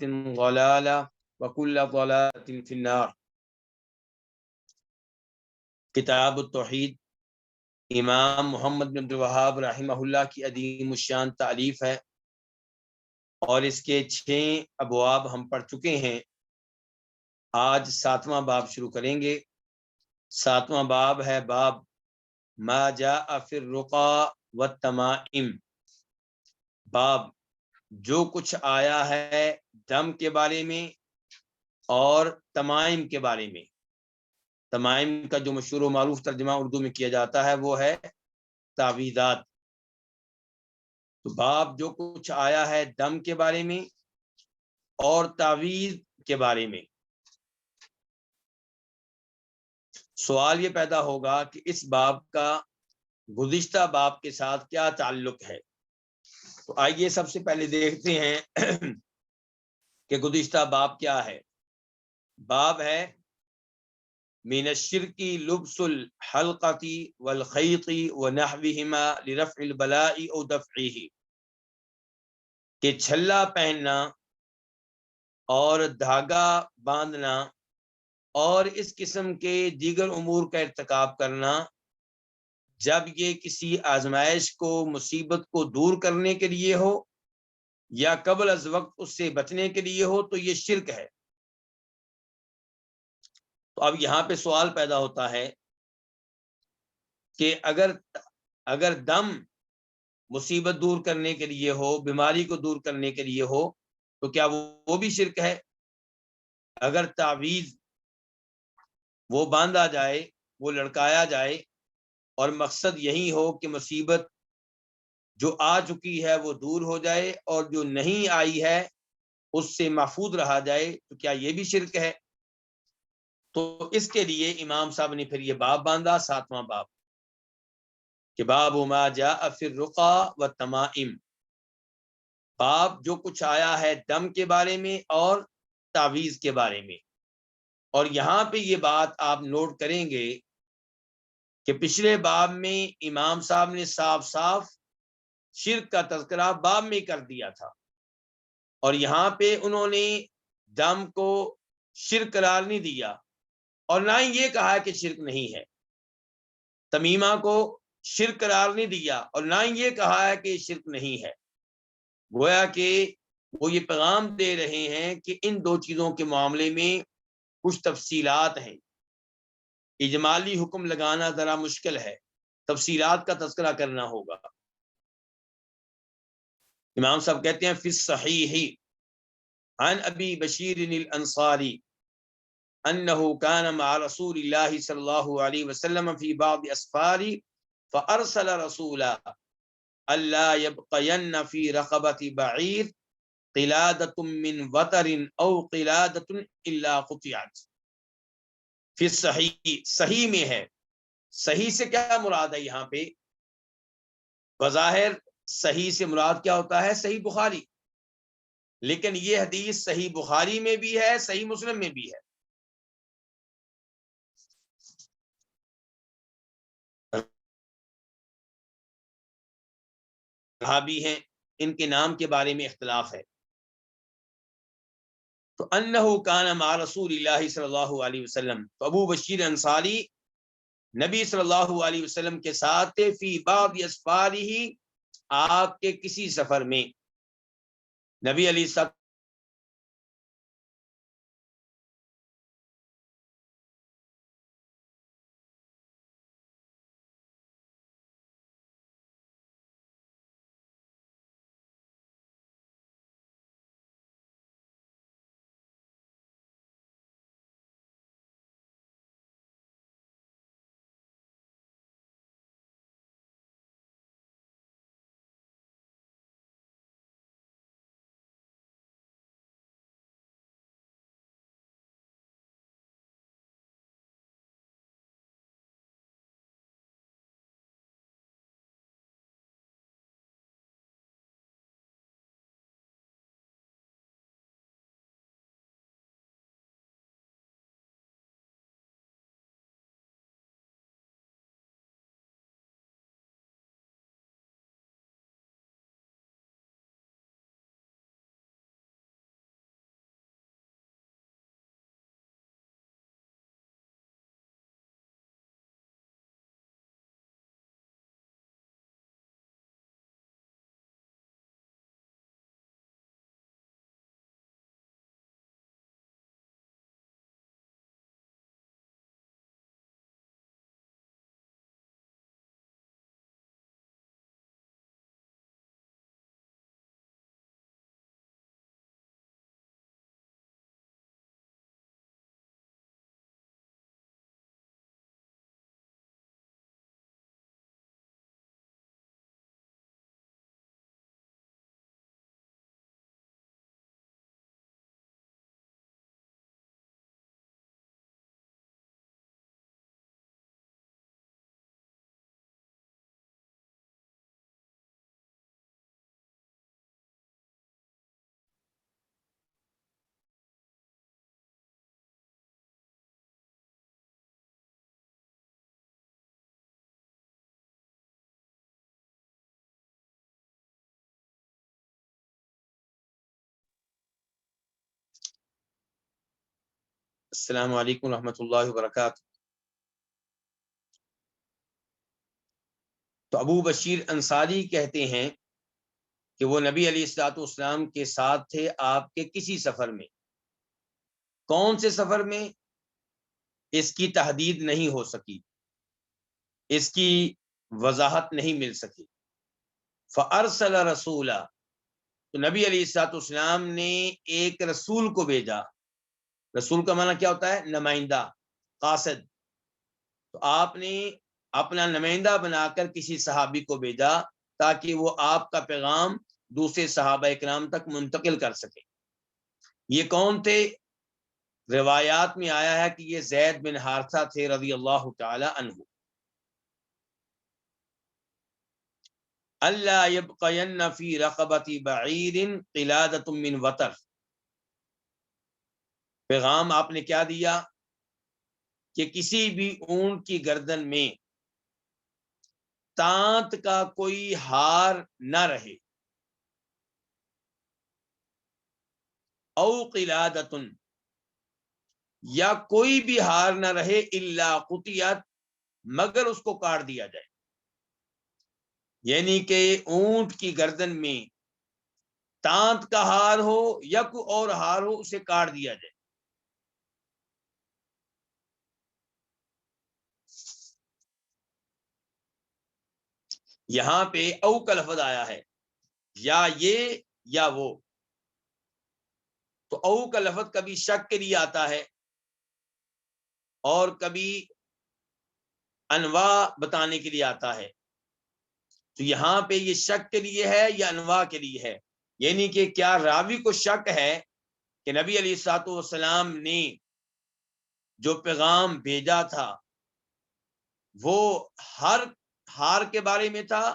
ضلالة وكل ضلالة في النار۔ کتاب التوحید امام محمد بن عبد الوہاب رحمہ اللہ کی عظیم الشان تالیف ہے، اور اس کے 6 ابواب ہم پڑھ چکے ہیں۔ آج 7واں باب شروع کریں گے۔ 7واں باب ہے باب ما جاء فی الرقا والتمائم، باب جو کچھ آیا ہے دم کے بارے میں اور تمائم کے بارے میں۔ تمائم کا جو مشہور و معروف ترجمہ اردو میں کیا جاتا ہے وہ ہے تعویذات۔ تو باب جو کچھ آیا ہے دم کے بارے میں اور تعویذ کے بارے میں۔ سوال یہ پیدا ہوگا کہ اس باب کا گزشتہ باب کے ساتھ کیا تعلق ہے۔ تو آئیے سب سے پہلے دیکھتے ہیں کہ گزشتہ باب کیا ہے۔ باب ہے من الشرک لبس الحلقۃ والخیط ونحوہما لرفع البلاء او دفعہ، کہ چھلا پہننا اور دھاگا باندھنا اور اس قسم کے دیگر امور کا ارتکاب کرنا جب یہ کسی آزمائش کو، مصیبت کو دور کرنے کے لیے ہو یا قبل از وقت اس سے بچنے کے لیے ہو، تو یہ شرک ہے۔ تو اب یہاں پہ سوال پیدا ہوتا ہے کہ اگر دم مصیبت دور کرنے کے لیے ہو، بیماری کو دور کرنے کے لیے ہو، تو کیا وہ بھی شرک ہے؟ اگر تعویذ وہ باندھا جائے، وہ لڑکایا جائے اور مقصد یہی ہو کہ مصیبت جو آ چکی ہے وہ دور ہو جائے اور جو نہیں آئی ہے اس سے محفوظ رہا جائے، تو کیا یہ بھی شرک ہے؟ تو اس کے لیے امام صاحب نے پھر یہ باب باندھا، 7واں باب، کہ باب ما جاء فی الرقا والتمائم، باب جو کچھ آیا ہے دم کے بارے میں اور تعویذ کے بارے میں۔ اور یہاں پہ یہ بات آپ نوٹ کریں گے کہ پچھلے باب میں امام صاحب نے صاف صاف شرک کا تذکرہ باب میں کر دیا تھا، اور یہاں پہ انہوں نے دم کو شرک قرار نہیں دیا اور نہ ہی یہ کہا کہ شرک نہیں ہے۔ تمیمہ کو شرک قرار نہیں دیا اور نہ ہی یہ کہا ہے کہ شرک نہیں ہے۔ گویا کہ وہ یہ پیغام دے رہے ہیں کہ ان دو چیزوں کے معاملے میں کچھ تفصیلات ہیں، اجمالی حکم لگانا ذرا مشکل ہے، تفصیلات کا تذکرہ کرنا ہوگا۔ امام صاحب کہتے ہیں فی الصحیح عن ابی بشیر الانصاری انه كان مع رسول الله صلی اللہ علیہ وسلم فی بعض اسفار فارسل رسولا الا يبقين في رقبة بعير قلادة من وتر او قلادة الا قطعت۔ فی الصحیح، صحیح میں ہے۔ صحیح سے کیا مراد ہے یہاں پہ؟ بظاہر صحیح سے مراد کیا ہوتا ہے؟ صحیح بخاری، لیکن یہ حدیث صحیح بخاری میں بھی ہے، صحیح مسلم میں بھی ہے۔ صحابی ہیں، ان کے نام کے بارے میں اختلاف ہے۔ تو انہ کان مع رسول اللہ صلی اللہ علیہ وسلم، تو ابو بشیر انصاری نبی صلی اللہ علیہ وسلم کے ساتھ تھے، فی بعض اسفارہ، آپ کے کسی سفر میں۔ نبی علیہ السلام السلام علیکم ورحمۃ اللہ وبرکاتہ۔ تو ابو بشیر انصاری کہتے ہیں کہ وہ نبی علیہ الصلوۃ والسلام کے ساتھ تھے آپ کے کسی سفر میں۔ کون سے سفر میں، اس کی تحدید نہیں ہو سکی، اس کی وضاحت نہیں مل سکی۔ فارسل رسولا، تو نبی علیہ الصلوۃ والسلام نے ایک رسول کو بھیجا۔ رسول کا معنی کیا ہوتا ہے؟ نمائندہ، قاصد۔ تو آپ نے اپنا نمائندہ بنا کر کسی صحابی کو بھیجا تاکہ وہ آپ کا پیغام دوسرے صحابہ اکرام تک منتقل کر سکے۔ یہ کون تھے؟ روایات میں آیا ہے کہ یہ زید بن حارثہ تھے رضی اللہ تعالی عنہ۔ اللہ یبقین فی رقبۃ بعیر قلادۃ من وطر۔ پیغام آپ نے کیا دیا کہ کسی بھی اونٹ کی گردن میں تانت کا کوئی ہار نہ رہے، او قلادۃ، یا کوئی بھی ہار نہ رہے، الا قطعت، مگر اس کو کاٹ دیا جائے۔ یعنی کہ اونٹ کی گردن میں تانت کا ہار ہو یا کوئی اور ہار ہو، اسے کاٹ دیا جائے۔ یہاں پہ او کا لفظ آیا ہے، یا یہ یا وہ۔ تو او کا لفظ کبھی شک کے لیے آتا ہے اور کبھی انواع بتانے کے لیے آتا ہے۔ تو یہاں پہ یہ شک کے لیے ہے یا انواع کے لیے ہے؟ یعنی کہ کیا راوی کو شک ہے کہ نبی علیہ الصلوۃ والسلام نے جو پیغام بھیجا تھا وہ ہر ہار کے بارے میں تھا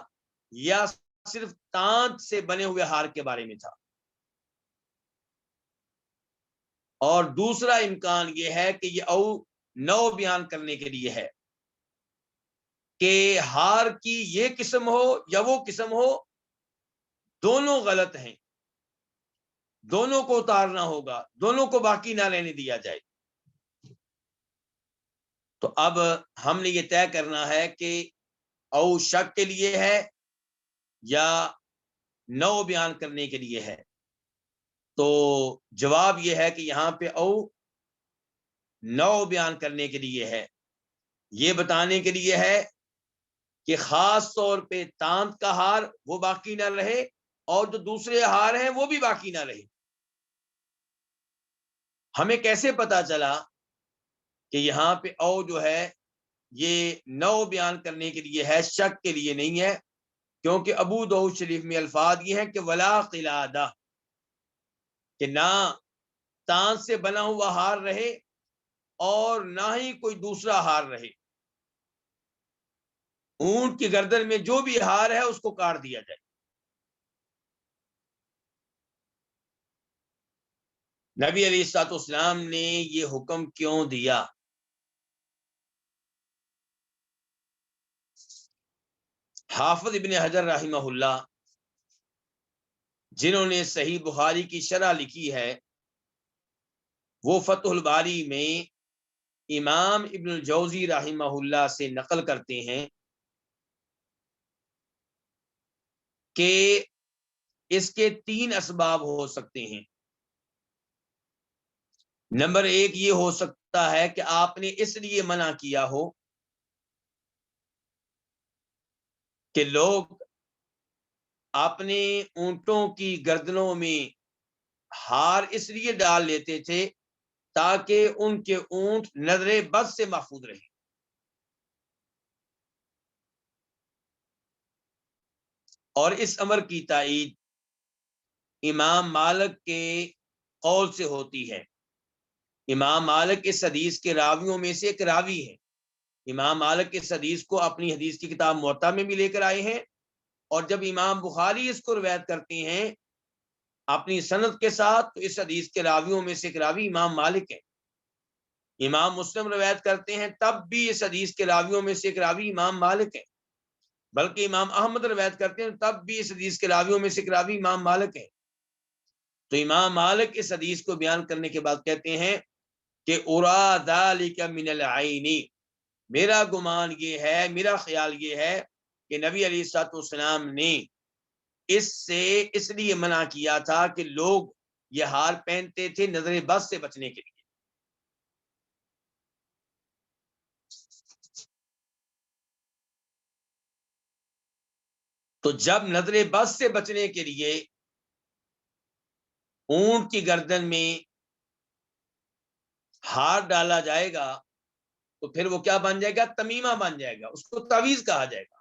یا صرف تانت سے بنے ہوئے ہار کے بارے میں تھا؟ اور دوسرا امکان یہ ہے کہ یہ او نو بیان کرنے کے لیے ہے کہ ہار کی یہ قسم ہو یا وہ قسم ہو، دونوں غلط ہیں، دونوں کو اتارنا ہوگا، دونوں کو باقی نہ رہنے دیا جائے۔ تو اب ہم نے یہ طے کرنا ہے کہ او شک کے لیے ہے یا نو بیان کرنے کے لیے ہے۔ تو جواب یہ ہے کہ یہاں پہ او نو بیان کرنے کے لیے ہے، یہ بتانے کے لیے ہے کہ خاص طور پہ تانت کا ہار وہ باقی نہ رہے اور جو دوسرے ہار ہیں وہ بھی باقی نہ رہے۔ ہمیں کیسے پتا چلا کہ یہاں پہ او جو ہے یہ نو بیان کرنے کے لیے ہے، شک کے لیے نہیں ہے؟ کیونکہ ابو داؤد شریف میں الفاظ یہ ہیں کہ ولا قلادہ، کہ نہ تانت سے بنا ہوا ہار رہے اور نہ ہی کوئی دوسرا ہار رہے۔ اونٹ کی گردن میں جو بھی ہار ہے اس کو کاٹ دیا جائے۔ نبی علیہ الصلوۃ والسلام نے یہ حکم کیوں دیا؟ حافظ ابن حجر رحمہ اللہ، جنہوں نے صحیح بخاری کی شرح لکھی ہے، وہ فتح الباری میں امام ابن الجوزی رحمہ اللہ سے نقل کرتے ہیں کہ اس کے 3 اسباب ہو سکتے ہیں۔ نمبر 1 یہ ہو سکتا ہے کہ آپ نے اس لیے منع کیا ہو کہ لوگ اپنے اونٹوں کی گردنوں میں ہار اس لیے ڈال لیتے تھے تاکہ ان کے اونٹ نظر بد سے محفوظ رہیں۔ اور اس امر کی تائید امام مالک کے قول سے ہوتی ہے۔ امام مالک اس حدیث کے راویوں میں سے ایک راوی ہے۔ امام مالک اس حدیث کو اپنی حدیث کی کتاب موطا میں بھی لے کر آئے ہیں، اور جب امام بخاری اس کو روایت کرتے ہیں اپنی سند کے ساتھ تو اس حدیث کے راویوں میں سے ایک راوی امام مالک ہے۔ امام مسلم روایت کرتے ہیں تب بھی اس حدیث کے راویوں میں سے ایک راوی امام مالک ہے، بلکہ امام احمد روایت کرتے ہیں تب بھی اس حدیث کے راویوں میں سے ایک راوی امام مالک ہے۔ تو امام مالک اس حدیث کو بیان کرنے کے بعد کہتے ہیں کہ ارا ذالک من العین، میرا گمان یہ ہے، میرا خیال یہ ہے کہ نبی علیہ الصلوۃ والسلام نے اس سے اس لیے منع کیا تھا کہ لوگ یہ ہار پہنتے تھے نظر بد سے بچنے کے لیے. تو جب نظر بد سے بچنے کے لیے اونٹ کی گردن میں ہار ڈالا جائے گا تو پھر وہ کیا بن جائے گا؟ تمیمہ بن جائے گا، اس کو تعویذ کہا جائے گا.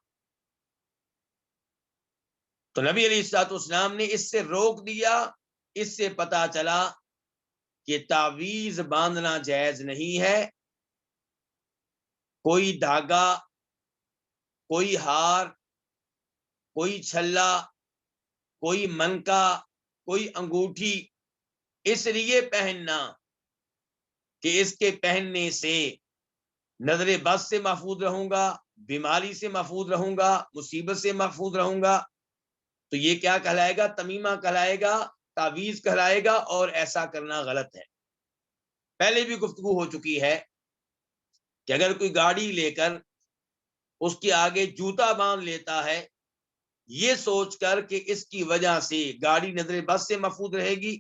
تو نبی علیہ الصلوۃ والسلام نے اس سے روک دیا. اس سے پتا چلا کہ تعویذ باندھنا جائز نہیں ہے. کوئی دھاگا، کوئی ہار، کوئی چھلا، کوئی منکا، کوئی انگوٹھی اس لیے پہننا کہ اس کے پہننے سے نظر بد سے محفوظ رہوں گا، بیماری سے محفوظ رہوں گا، مصیبت سے محفوظ رہوں گا، تو یہ کیا کہلائے گا؟ تمیمہ کہلائے گا، تعویذ کہلائے گا، اور ایسا کرنا غلط ہے. پہلے بھی گفتگو ہو چکی ہے کہ اگر کوئی گاڑی لے کر اس کے آگے جوتا باندھ لیتا ہے یہ سوچ کر کہ اس کی وجہ سے گاڑی نظر بد سے محفوظ رہے گی،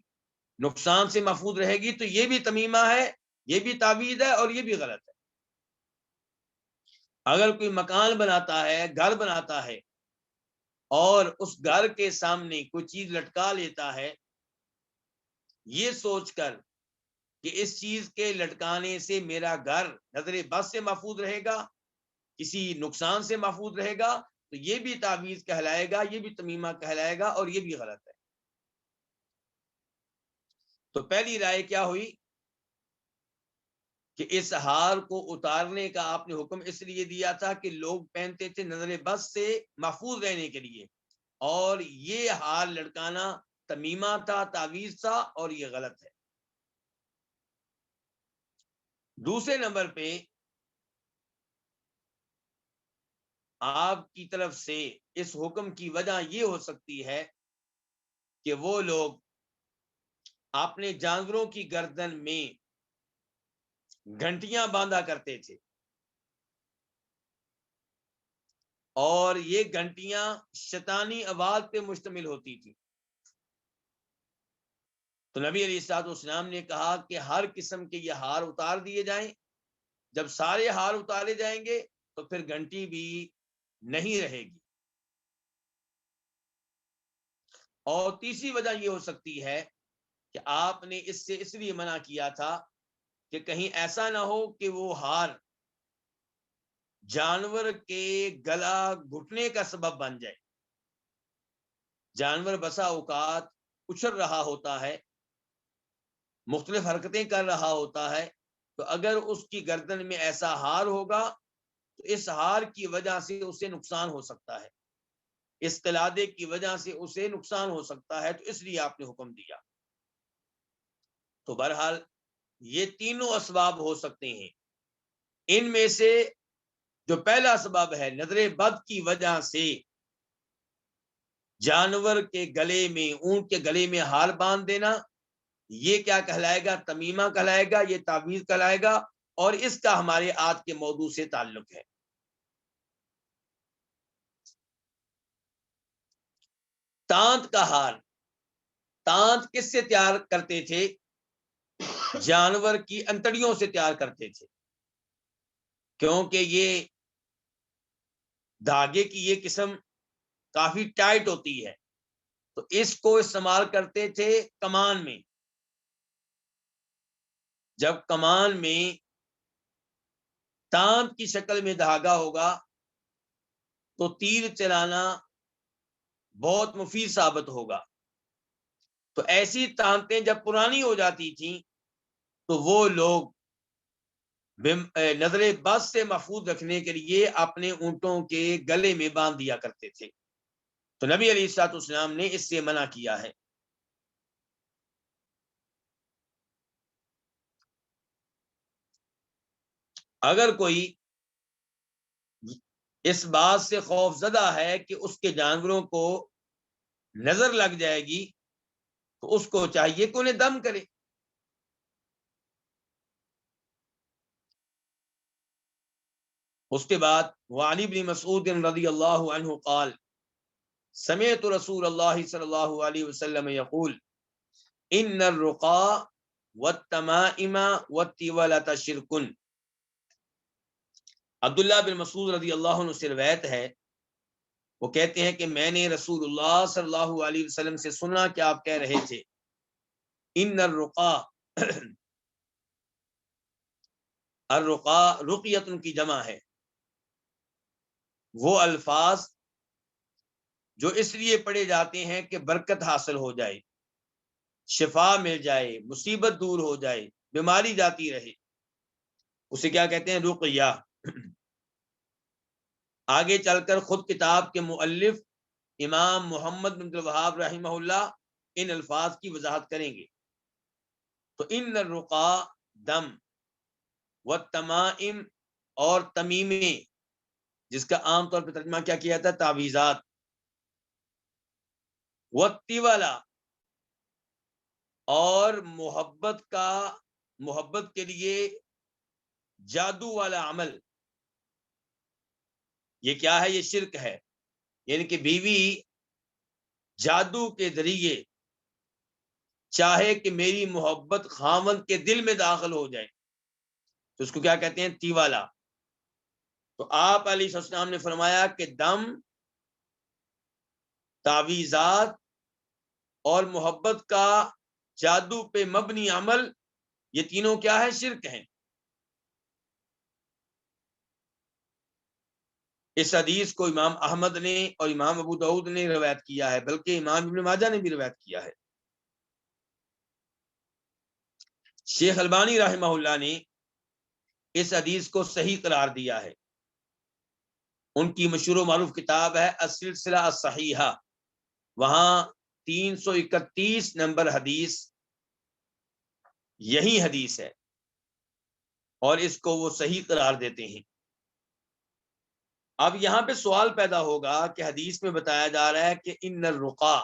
نقصان سے محفوظ رہے گی، تو یہ بھی تمیمہ ہے، یہ بھی تعویذ ہے، اور یہ بھی غلط ہے. اگر کوئی مکان بناتا ہے، گھر بناتا ہے، اور اس گھر کے سامنے کوئی چیز لٹکا لیتا ہے یہ سوچ کر کہ اس چیز کے لٹکانے سے میرا گھر نظر بد سے محفوظ رہے گا، کسی نقصان سے محفوظ رہے گا، تو یہ بھی تعویذ کہلائے گا، یہ بھی تمیمہ کہلائے گا، اور یہ بھی غلط ہے. تو پہلی رائے کیا ہوئی کہ اس ہار کو اتارنے کا آپ نے حکم اس لیے دیا تھا کہ لوگ پہنتے تھے نظر بد سے محفوظ رہنے کے لیے، اور یہ ہار لٹکانا تمیمہ تھا، تعویذ تھا، اور یہ غلط ہے. دوسرے نمبر پہ آپ کی طرف سے اس حکم کی وجہ یہ ہو سکتی ہے کہ وہ لوگ اپنے جانوروں کی گردن میں گھنٹیاں باندھا کرتے تھے، اور یہ گھنٹیاں شیطانی آواز پہ مشتمل ہوتی تھی. تو نبی علیہ الصلوۃ والسلام نے کہا کہ ہر قسم کے یہ ہار اتار دیے جائیں. جب سارے ہار اتارے جائیں گے تو پھر گھنٹی بھی نہیں رہے گی. اور تیسری وجہ یہ ہو سکتی ہے کہ آپ نے اس سے اس لیے منع کیا تھا کہ کہیں ایسا نہ ہو کہ وہ ہار جانور کے گلا گھٹنے کا سبب بن جائے. جانور بسا اوقات اچھل رہا ہوتا ہے، مختلف حرکتیں کر رہا ہوتا ہے، تو اگر اس کی گردن میں ایسا ہار ہوگا تو اس ہار کی وجہ سے اسے نقصان ہو سکتا ہے، اس قلادے کی وجہ سے اسے نقصان ہو سکتا ہے، تو اس لیے آپ نے حکم دیا. تو بہرحال یہ تینوں اسباب ہو سکتے ہیں. ان میں سے جو پہلا سبب ہے نظر بد کی وجہ سے جانور کے گلے میں، اونٹ کے گلے میں ہار باندھ دینا، یہ کیا کہلائے گا؟ تمیمہ کہلائے گا، یہ تعویذ کہلائے گا، اور اس کا ہمارے آج کے موضوع سے تعلق ہے. تانت کا ہار، تانت کس سے تیار کرتے تھے؟ جانور کی انتڑیوں سے تیار کرتے تھے، کیونکہ یہ دھاگے کی یہ قسم کافی ٹائٹ ہوتی ہے، تو اس کو استعمال کرتے تھے کمان میں. جب کمان میں تانت کی شکل میں دھاگا ہوگا تو تیر چلانا بہت مفید ثابت ہوگا. تو ایسی تانتیں جب پرانی ہو جاتی تھیں تو وہ لوگ نظر بد سے محفوظ رکھنے کے لیے اپنے اونٹوں کے گلے میں باندھ دیا کرتے تھے. تو نبی علیہ الصلوۃ والسلام نے اس سے منع کیا ہے. اگر کوئی اس بات سے خوف زدہ ہے کہ اس کے جانوروں کو نظر لگ جائے گی، تو اس کو چاہیے کہ انہیں دم کرے. اس کے بعد وعن ابن مسعود رضی اللہ عنہ قال سمعت رسول اللہ صلی اللہ علیہ وسلم یقول ان الرقا والتمائم والتولة شرک. عبداللہ بن مسعود رضی اللہ عنہ سے روایت ہے، وہ کہتے ہیں کہ میں نے رسول اللہ صلی اللہ علیہ وسلم سے سنا کہ آپ کہہ رہے تھے ان الرقا الرقا رقیت کی جمع ہے، وہ الفاظ جو اس لیے پڑھے جاتے ہیں کہ برکت حاصل ہو جائے، شفا مل جائے، مصیبت دور ہو جائے، بیماری جاتی رہے، اسے کیا کہتے ہیں؟ رقیہ. آگے چل کر خود کتاب کے مؤلف امام محمد بن عبد الوہاب رحمہ اللہ ان الفاظ کی وضاحت کریں گے. تو ان الرقا دم والتمائم اور تمیمے، جس کا عام طور پر ترجمہ کیا کیا جاتا ہے؟ تعویذات. والتولہ اور محبت کے لیے جادو والا عمل، یہ کیا ہے؟ یہ شرک ہے. یعنی کہ بیوی جادو کے ذریعے چاہے کہ میری محبت خاوند کے دل میں داخل ہو جائے تو اس کو کیا کہتے ہیں؟ تیوالا. تو آپ علیہ السلام نے فرمایا کہ دم، تعویذات اور محبت کا جادو پہ مبنی عمل، یہ تینوں کیا ہے؟ شرک ہیں. اس حدیث کو امام احمد نے اور امام ابو داؤد نے روایت کیا ہے، بلکہ امام ابن ماجہ نے بھی روایت کیا ہے. شیخ البانی رحمہ اللہ نے اس حدیث کو صحیح قرار دیا ہے. ان کی مشہور و معروف کتاب ہے السلسلہ الصحیحہ، وہاں 331 نمبر حدیث یہی حدیث ہے اور اس کو وہ صحیح قرار دیتے ہیں. اب یہاں پہ سوال پیدا ہوگا کہ حدیث میں بتایا جا رہا ہے کہ ان الرقا،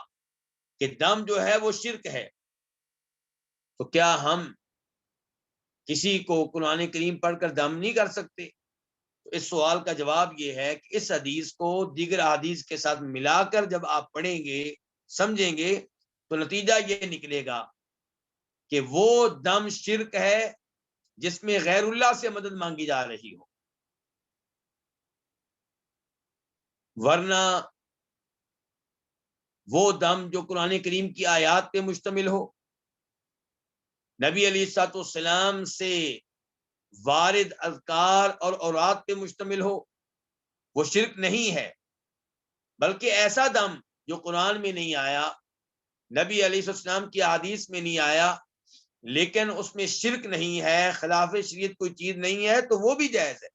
کہ دم جو ہے وہ شرک ہے، تو کیا ہم کسی کو قرآن کریم پڑھ کر دم نہیں کر سکتے؟ تو اس سوال کا جواب یہ ہے کہ اس حدیث کو دیگر احادیث کے ساتھ ملا کر جب آپ پڑھیں گے، سمجھیں گے، تو نتیجہ یہ نکلے گا کہ وہ دم شرک ہے جس میں غیر اللہ سے مدد مانگی جا رہی ہو. ورنہ وہ دم جو قرآن کریم کی آیات پہ مشتمل ہو، نبی علیہ الصلوۃ والسلام سے وارد اذکار اور اوراد پہ مشتمل ہو، وہ شرک نہیں ہے. بلکہ ایسا دم جو قرآن میں نہیں آیا، نبی علیہ السلام کی حدیث میں نہیں آیا، لیکن اس میں شرک نہیں ہے، خلاف شریعت کوئی چیز نہیں ہے، تو وہ بھی جائز ہے.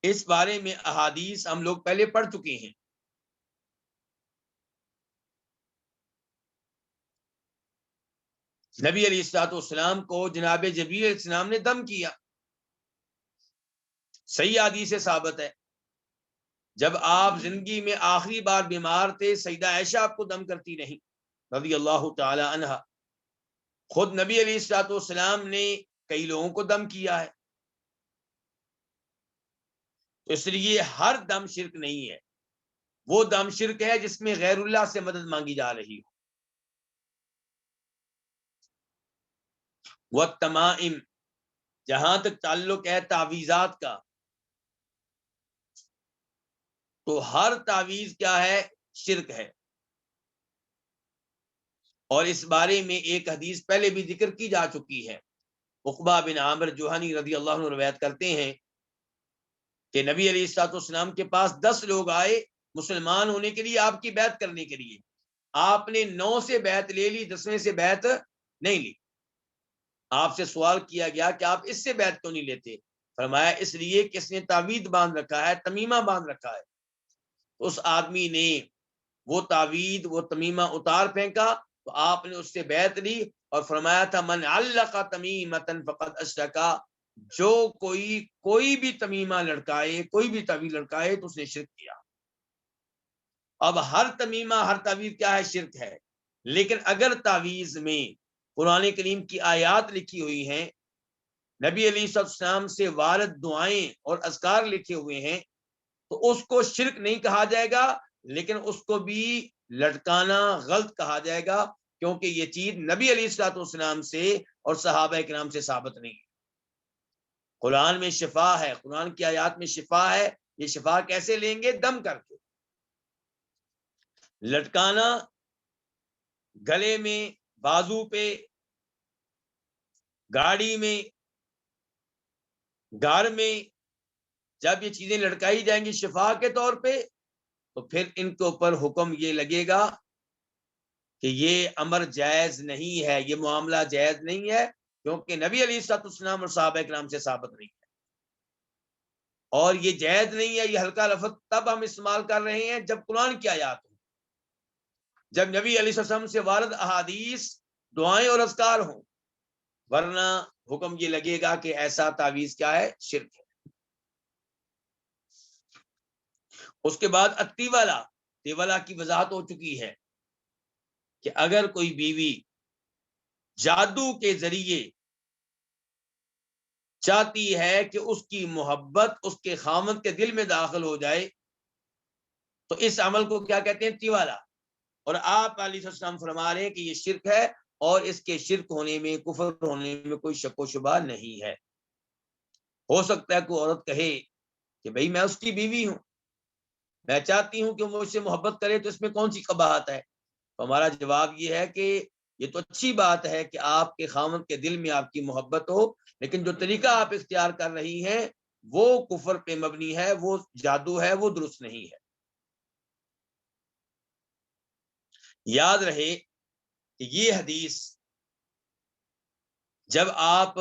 اس بارے میں احادیث ہم لوگ پہلے پڑھ چکے ہیں. نبی علیہ الصلوۃ والسلام کو جناب جبریل علیہ السلام نے دم کیا، صحیح حدیث سے ثابت ہے. جب آپ زندگی میں آخری بار بیمار تھے، سیدہ عائشہ آپ کو دم کرتی نہیں رضی اللہ تعالی عنہا. خود نبی علیہ الصلوۃ والسلام نے کئی لوگوں کو دم کیا ہے. تو اس لیے ہر دم شرک نہیں ہے، وہ دم شرک ہے جس میں غیر اللہ سے مدد مانگی جا رہی ہو. والتمائم، جہاں تک تعلق ہے تعویذات کا، تو ہر تعویذ کیا ہے؟ شرک ہے. اور اس بارے میں ایک حدیث پہلے بھی ذکر کی جا چکی ہے. عقبہ بن عامر جوہنی رضی اللہ عنہ روایت کرتے ہیں کہ نبی علیہ الصلوۃ والسلام کے پاس 10 لوگ آئے مسلمان ہونے کے لیے، آپ کی بیعت کرنے کے لیے. آپ نے 9 سے بیعت لے لی، 10ویں سے بیعت نہیں لی. آپ سے سوال کیا گیا کہ آپ اس سے بیعت کیوں نہیں لیتے؟ فرمایا اس لیے کہ اس نے تعویذ باندھ رکھا ہے، تمیمہ باندھ رکھا ہے. اس آدمی نے وہ تعویذ، وہ تمیمہ اتار پھینکا، تو آپ نے اس سے بیعت لی اور فرمایا تھا من علق تمیمۃ فقد اشرک، جو کوئی بھی تمیمہ لڑکائے، کوئی بھی تعویذ لڑکائے تو اس نے شرک کیا. اب ہر تمیمہ، ہر تعویذ کیا ہے؟ شرک ہے. لیکن اگر تعویذ میں قرآن کریم کی آیات لکھی ہوئی ہیں، نبی علیہ السلام سے وارد دعائیں اور اذکار لکھے ہوئے ہیں، تو اس کو شرک نہیں کہا جائے گا، لیکن اس کو بھی لٹکانا غلط کہا جائے گا، کیونکہ یہ چیز نبی علیہ السلام سے اور صحابہ کرام سے ثابت نہیں ہے۔ قرآن میں شفا ہے، قرآن کی آیات میں شفا ہے، یہ شفا کیسے لیں گے؟ دم کر کے۔ لٹکانا گلے میں، بازو پہ، گاڑی میں، گھر میں، جب یہ چیزیں لٹکائی جائیں گی شفا کے طور پہ، تو پھر ان کے اوپر حکم یہ لگے گا کہ یہ امر جائز نہیں ہے، یہ معاملہ جائز نہیں ہے، کیونکہ نبی علیہ السلام اور صحابہ کرام سے ثابت نہیں ہے۔ اور یہ جائز نہیں ہے، یہ ہلکا لفظ تب ہم استعمال کر رہے ہیں جب قرآن کی آیات ہوں، جب نبی علیہ السلام سے وارد احادیث، دعائیں اور اذکار ہوں، ورنہ حکم یہ لگے گا کہ ایسا تعویذ کیا ہے؟ شرک ہے۔ اس کے بعد التیولہ، تیولہ کی وضاحت ہو چکی ہے کہ اگر کوئی بیوی جادو کے ذریعے چاہتی ہے کہ اس کی محبت اس کے خاوند کے دل میں داخل ہو جائے، تو اس عمل کو کیا کہتے ہیں؟ تیولہ۔ اور آپ علیہ السلام فرما رہے ہیں کہ یہ شرک ہے، اور اس کے شرک ہونے میں، کفر ہونے میں کوئی شک و شبہ نہیں ہے۔ ہو سکتا ہے کوئی عورت کہے کہ بھئی میں اس کی بیوی ہوں، میں چاہتی ہوں کہ وہ مجھ سے محبت کرے، تو اس میں کون سی قباحت ہے؟ تو ہمارا جواب یہ ہے کہ یہ تو اچھی بات ہے کہ آپ کے خاوند کے دل میں آپ کی محبت ہو، لیکن جو طریقہ آپ اختیار کر رہی ہیں وہ کفر پہ مبنی ہے، وہ جادو ہے، وہ درست نہیں ہے۔ یاد رہے کہ یہ حدیث جب آپ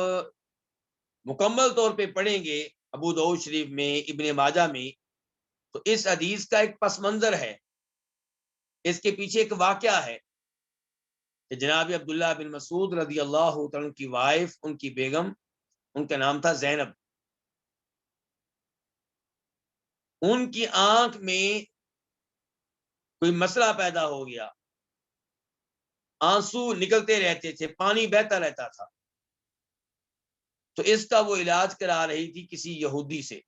مکمل طور پہ پڑھیں گے ابو داؤد شریف میں، ابن ماجہ میں، تو اس حدیث کا ایک پس منظر ہے، اس کے پیچھے ایک واقعہ ہے کہ جناب عبداللہ بن مسعود رضی اللہ عنہ کی وائف، ان کی بیگم، ان کا نام تھا زینب، ان کی آنکھ میں کوئی مسئلہ پیدا ہو گیا، آنسو نکلتے رہتے تھے، پانی بہتا رہتا تھا، تو اس کا وہ علاج کرا رہی تھی کسی یہودی سے۔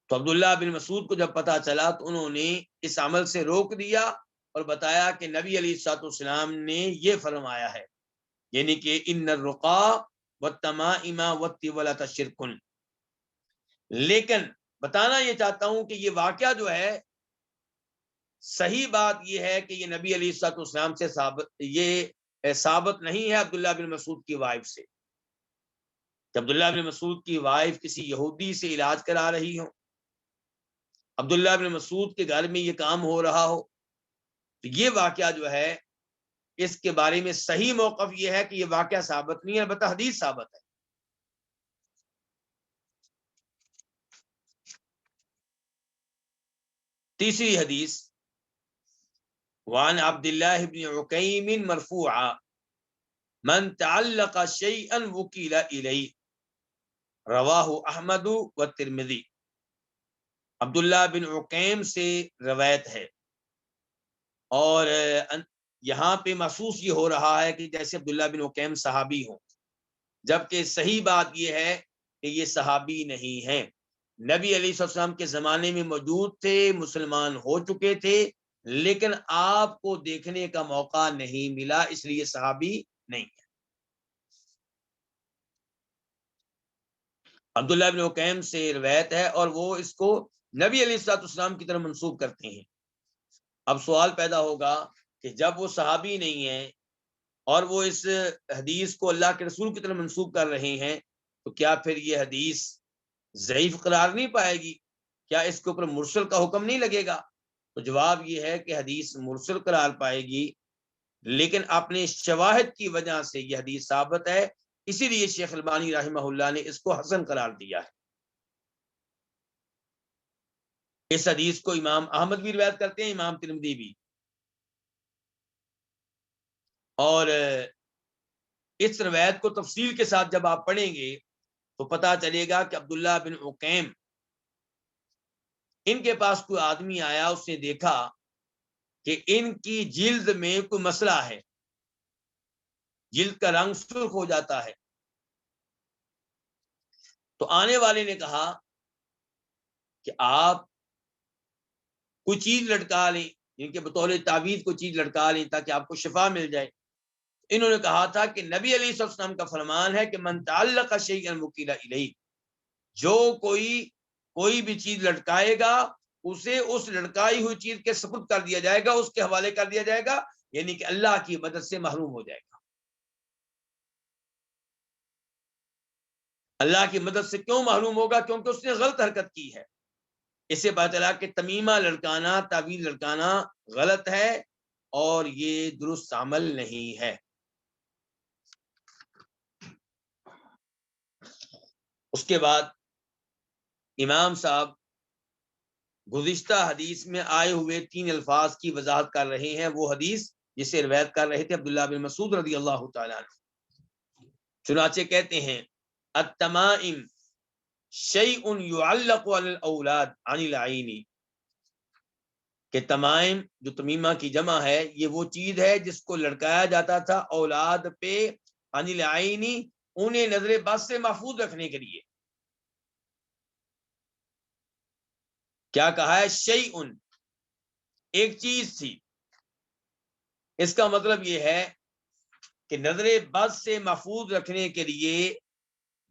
تو عبداللہ بن مسعود کو جب پتا چلا تو انہوں نے اس عمل سے روک دیا اور بتایا کہ نبی علیہ الصلوۃ والسلام نے یہ فرمایا ہے، یعنی کہ ان الرقا والتمائم والتولۃ شرک۔ لیکن بتانا یہ چاہتا ہوں کہ یہ واقعہ جو ہے، صحیح بات یہ ہے کہ یہ نبی علیہ الصلوۃ والسلام سے ثابت نہیں ہے عبداللہ بن مسعود کی وائف سے، کہ عبداللہ بن مسعود کی وائف کسی یہودی سے علاج کرا رہی ہو، عبداللہ بن مسعود کے گھر میں یہ کام ہو رہا ہو، تو یہ واقعہ جو ہے اس کے بارے میں صحیح موقف یہ ہے کہ یہ واقعہ ثابت نہیں ہے، البتہ حدیث ثابت ہے۔ تیسری حدیث، وعن عبداللہ بن عکیم مرفوعا من تعلق شیئا وکیل الیہ، رواہ احمد والترمذی۔ عبداللہ بن عکیم سے روایت ہے، اور یہاں پہ محسوس یہ ہو رہا ہے کہ جیسے عبداللہ بن عکیم صحابی ہوں، جبکہ صحیح بات یہ ہے کہ یہ صحابی نہیں ہیں، نبی علیہ السلام کے زمانے میں موجود تھے، مسلمان ہو چکے تھے، لیکن آپ کو دیکھنے کا موقع نہیں ملا، اس لیے صحابی نہیں ہے۔ عبداللہ بن عکیم سے روایت ہے، اور وہ اس کو نبی علیہ السلام کی طرف منسوب کرتے ہیں۔ اب سوال پیدا ہوگا کہ جب وہ صحابی نہیں ہیں اور وہ اس حدیث کو اللہ کے رسول کی طرف منسوب کر رہے ہیں، تو کیا پھر یہ حدیث ضعیف قرار نہیں پائے گی؟ کیا اس کے اوپر مرسل کا حکم نہیں لگے گا؟ تو جواب یہ ہے کہ حدیث مرسل قرار پائے گی، لیکن اپنے شواہد کی وجہ سے یہ حدیث ثابت ہے، اسی لیے شیخ البانی رحمہ اللہ نے اس کو حسن قرار دیا ہے۔ اس حدیث کو امام احمد بھی روایت کرتے ہیں، امام ترمذی بھی، اور اس روایت کو تفصیل کے ساتھ جب آپ پڑھیں گے تو پتہ چلے گا کہ عبداللہ بن عکیم، ان کے پاس کوئی آدمی آیا، اس نے دیکھا کہ ان کی جلد میں کوئی مسئلہ ہے، جلد کا رنگ سرخ ہو جاتا ہے، تو آنے والے نے کہا کہ آپ کوئی چیز لٹکا لیں، جن کے بطور تعویذ کوئی چیز لٹکا لیں تاکہ آپ کو شفا مل جائے۔ انہوں نے کہا تھا کہ نبی علیہ السلام کا فرمان ہے کہ من تعلق شیئا وکیل الیہ، جو کوئی بھی چیز لٹکائے گا اسے اس لٹکائی ہوئی چیز کے سپرد کر دیا جائے گا، اس کے حوالے کر دیا جائے گا، یعنی کہ اللہ کی مدد سے محروم ہو جائے گا۔ اللہ کی مدد سے کیوں محروم ہوگا؟ کیونکہ اس نے غلط حرکت کی ہے۔ اسے پتہ چلا کہ تمیمہ لڑکانا، تعویذ لڑکانا غلط ہے اور یہ درست عمل نہیں ہے۔ اس کے بعد امام صاحب گزشتہ حدیث میں آئے ہوئے 3 الفاظ کی وضاحت کر رہے ہیں، وہ حدیث جسے روایت کر رہے تھے عبداللہ بن مسعود رضی اللہ تعالیٰ عنہ۔ چنانچہ کہتے ہیں التمائم شیء یعلق علی الاولاد عن العین، کہ تمائم جو تمیمہ کی جمع ہے، یہ وہ چیز ہے جس کو لڑکایا جاتا تھا اولاد پہ، عن العین، انہیں نظر بد سے محفوظ رکھنے کے لیے۔ کیا کہا ہے؟ شیء، ایک چیز تھی۔ اس کا مطلب یہ ہے کہ نظر بد سے محفوظ رکھنے کے لیے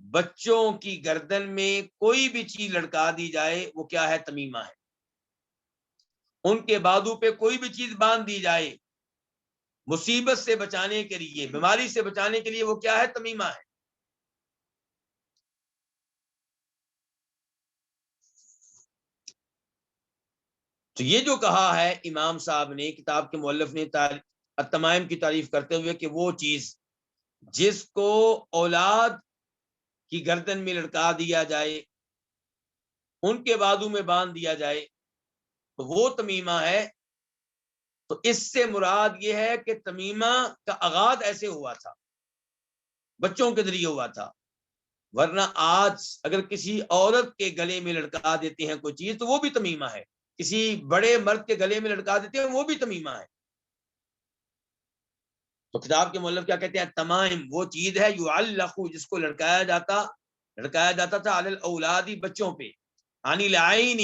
بچوں کی گردن میں کوئی بھی چیز لڑکا دی جائے، وہ کیا ہے؟ تمیمہ ہے۔ ان کے بازو پہ کوئی بھی چیز باندھ دی جائے مصیبت سے بچانے کے لیے، بیماری سے بچانے کے لیے، وہ کیا ہے؟ تمیمہ ہے۔ تو یہ جو کہا ہے امام صاحب نے، کتاب کے مؤلف نے التمائم کی تعریف کرتے ہوئے، کہ وہ چیز جس کو اولاد کی گردن میں لڑکا دیا جائے، ان کے بازو میں باندھ دیا جائے، تو وہ تمیمہ ہے۔ تو اس سے مراد یہ ہے کہ تمیمہ کا آغاز ایسے ہوا تھا، بچوں کے ذریعے ہوا تھا، ورنہ آج اگر کسی عورت کے گلے میں لڑکا دیتے ہیں کوئی چیز تو وہ بھی تمیمہ ہے، کسی بڑے مرد کے گلے میں لڑکا دیتے ہیں وہ بھی تمیمہ ہے۔ تو کتاب کے مؤلف کیا کہتے ہیں؟ تمائم وہ چیز ہے یعلق، جس کو لڑکایا جاتا تھا علی الاولادی، بچوں پہ، عن العین،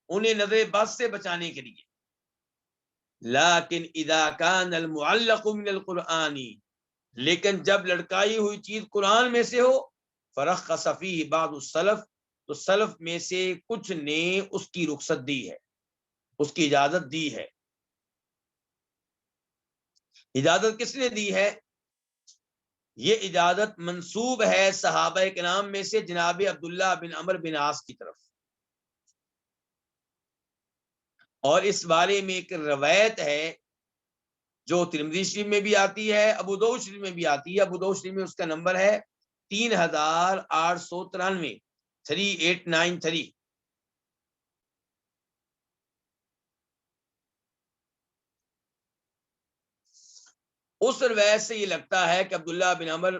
انہیں نظر بد سے بچانے کے لیے۔ لیکن اذا کان المعلق من القرآن، لیکن جب لڑکائی ہوئی چیز قرآن میں سے ہو، فرخص فیہ بعض السلف، تو سلف میں سے کچھ نے اس کی رخصت دی ہے، اس کی اجازت دی ہے۔ اجازت کس نے دی ہے؟ یہ اجازت منسوب ہے صحابہ کرام میں سے جناب عبداللہ بن عمرو بن عاص کی طرف، اور اس بارے میں ایک روایت ہے جو ترمذی شریف میں بھی آتی ہے، ابو داؤد شریف میں بھی آتی ہے۔ ابو داؤد شریف میں اس کا نمبر ہے 3893، 3893۔ اس روایت سے یہ لگتا ہے کہ عبداللہ بن عمرو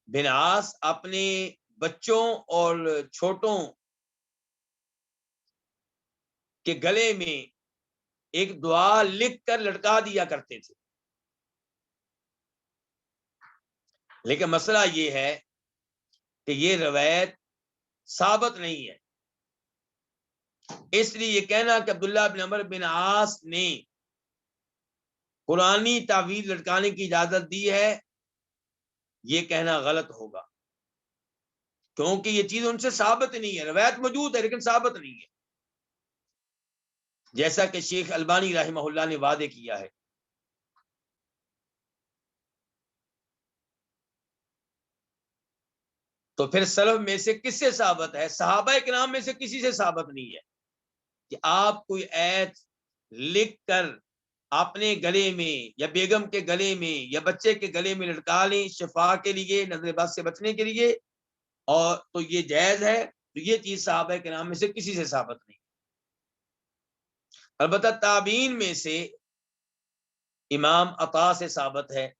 بن عاص اپنے بچوں اور چھوٹوں کے گلے میں ایک دعا لکھ کر لٹکا دیا کرتے تھے، لیکن مسئلہ یہ ہے کہ یہ روایت ثابت نہیں ہے۔ اس لیے یہ کہنا کہ عبداللہ بن عمرو بن عاص نے قرآنی تعویذ لٹکانے کی اجازت دی ہے، یہ کہنا غلط ہوگا، کیونکہ یہ چیز ان سے ثابت نہیں ہے۔ روایت موجود ہے لیکن ثابت نہیں ہے، جیسا کہ شیخ البانی رحمہ اللہ نے وعدے کیا ہے۔ تو پھر سلف میں سے کس سے ثابت ہے؟ صحابہ کرام میں سے کسی سے ثابت نہیں ہے کہ آپ کوئی ایت لکھ کر اپنے گلے میں یا بیگم کے گلے میں یا بچے کے گلے میں لٹکا لیں شفا کے لیے، نظر بد سے بچنے کے لیے، اور تو یہ جائز ہے۔ تو یہ چیز صحابہ کرام میں سے کسی سے ثابت نہیں۔ البتہ تابعین میں سے امام عطا سے ثابت ہے،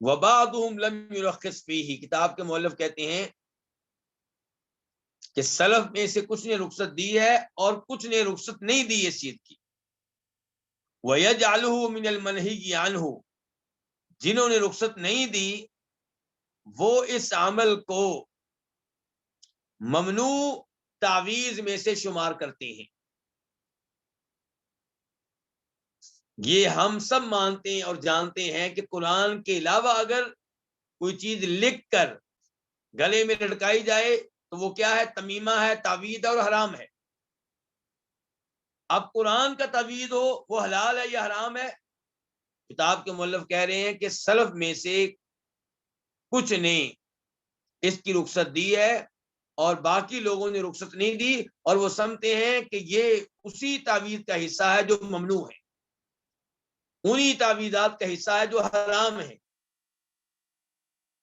وبعضهم لم يرخص فيه، کتاب کے مؤلف کہتے ہیں کہ سلف میں سے کچھ نے رخصت دی ہے اور کچھ نے رخصت نہیں دی اس چیز کی. وَيَجْعَلُهُ مِنَ الْمَنْهِيِّ عَنْهُ، جنہوں نے رخصت نہیں دی وہ اس عمل کو ممنوع تعویذ میں سے شمار کرتے ہیں. یہ ہم سب مانتے ہیں اور جانتے ہیں کہ قرآن کے علاوہ اگر کوئی چیز لکھ کر گلے میں لٹکائی جائے تو وہ کیا ہے؟ تمیمہ ہے، تعویذ اور حرام ہے. اب قرآن کا تعویذ ہو وہ حلال ہے یا حرام ہے؟ کتاب کے مؤلف کہہ رہے ہیں کہ سلف میں سے کچھ نے اس کی رخصت دی ہے اور باقی لوگوں نے رخصت نہیں دی، اور وہ سمجھتے ہیں کہ یہ اسی تعویذ کا حصہ ہے جو ممنوع ہے، انہی تعویذات کا حصہ ہے جو حرام ہے.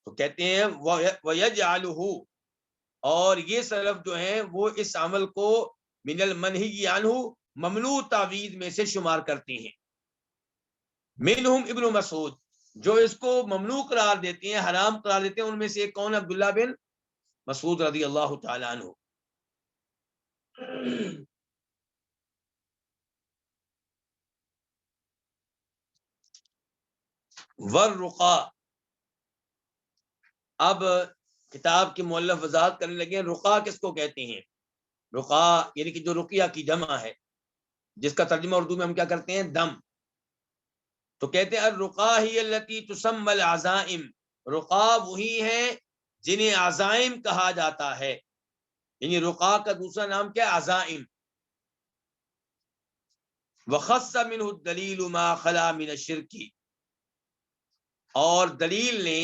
تو کہتے ہیں وَيَجْعَلُهُ، اور یہ سلف جو ہیں وہ اس عمل کو من المنہی عنہ، ممنوع تعویذ میں سے شمار کرتے ہیں. منہم ابن مسعود، جو اس کو ممنوع قرار دیتے ہیں، حرام قرار دیتے ہیں، ان میں سے ایک کون؟ عبداللہ بن مسعود رضی اللہ تعالی عنہ. والرقا، اب کتاب کے مؤلف وضاحت کرنے لگے ہیں رقا کس کو کہتے ہیں. رقا یعنی کہ جو رقیہ کی جمع ہے، جس کا ترجمہ اردو میں ہم کیا کرتے ہیں؟ دم. تو کہتے ہیں الرقا ہی التی تسمى العزائم، رقا وہی ہیں جنہیں عزائم کہا جاتا ہے. یعنی رقا کا دوسرا نام کیا ہے؟ عزائم. وخص منہ الدلیل ما خلا من الشرک، اور دلیل نے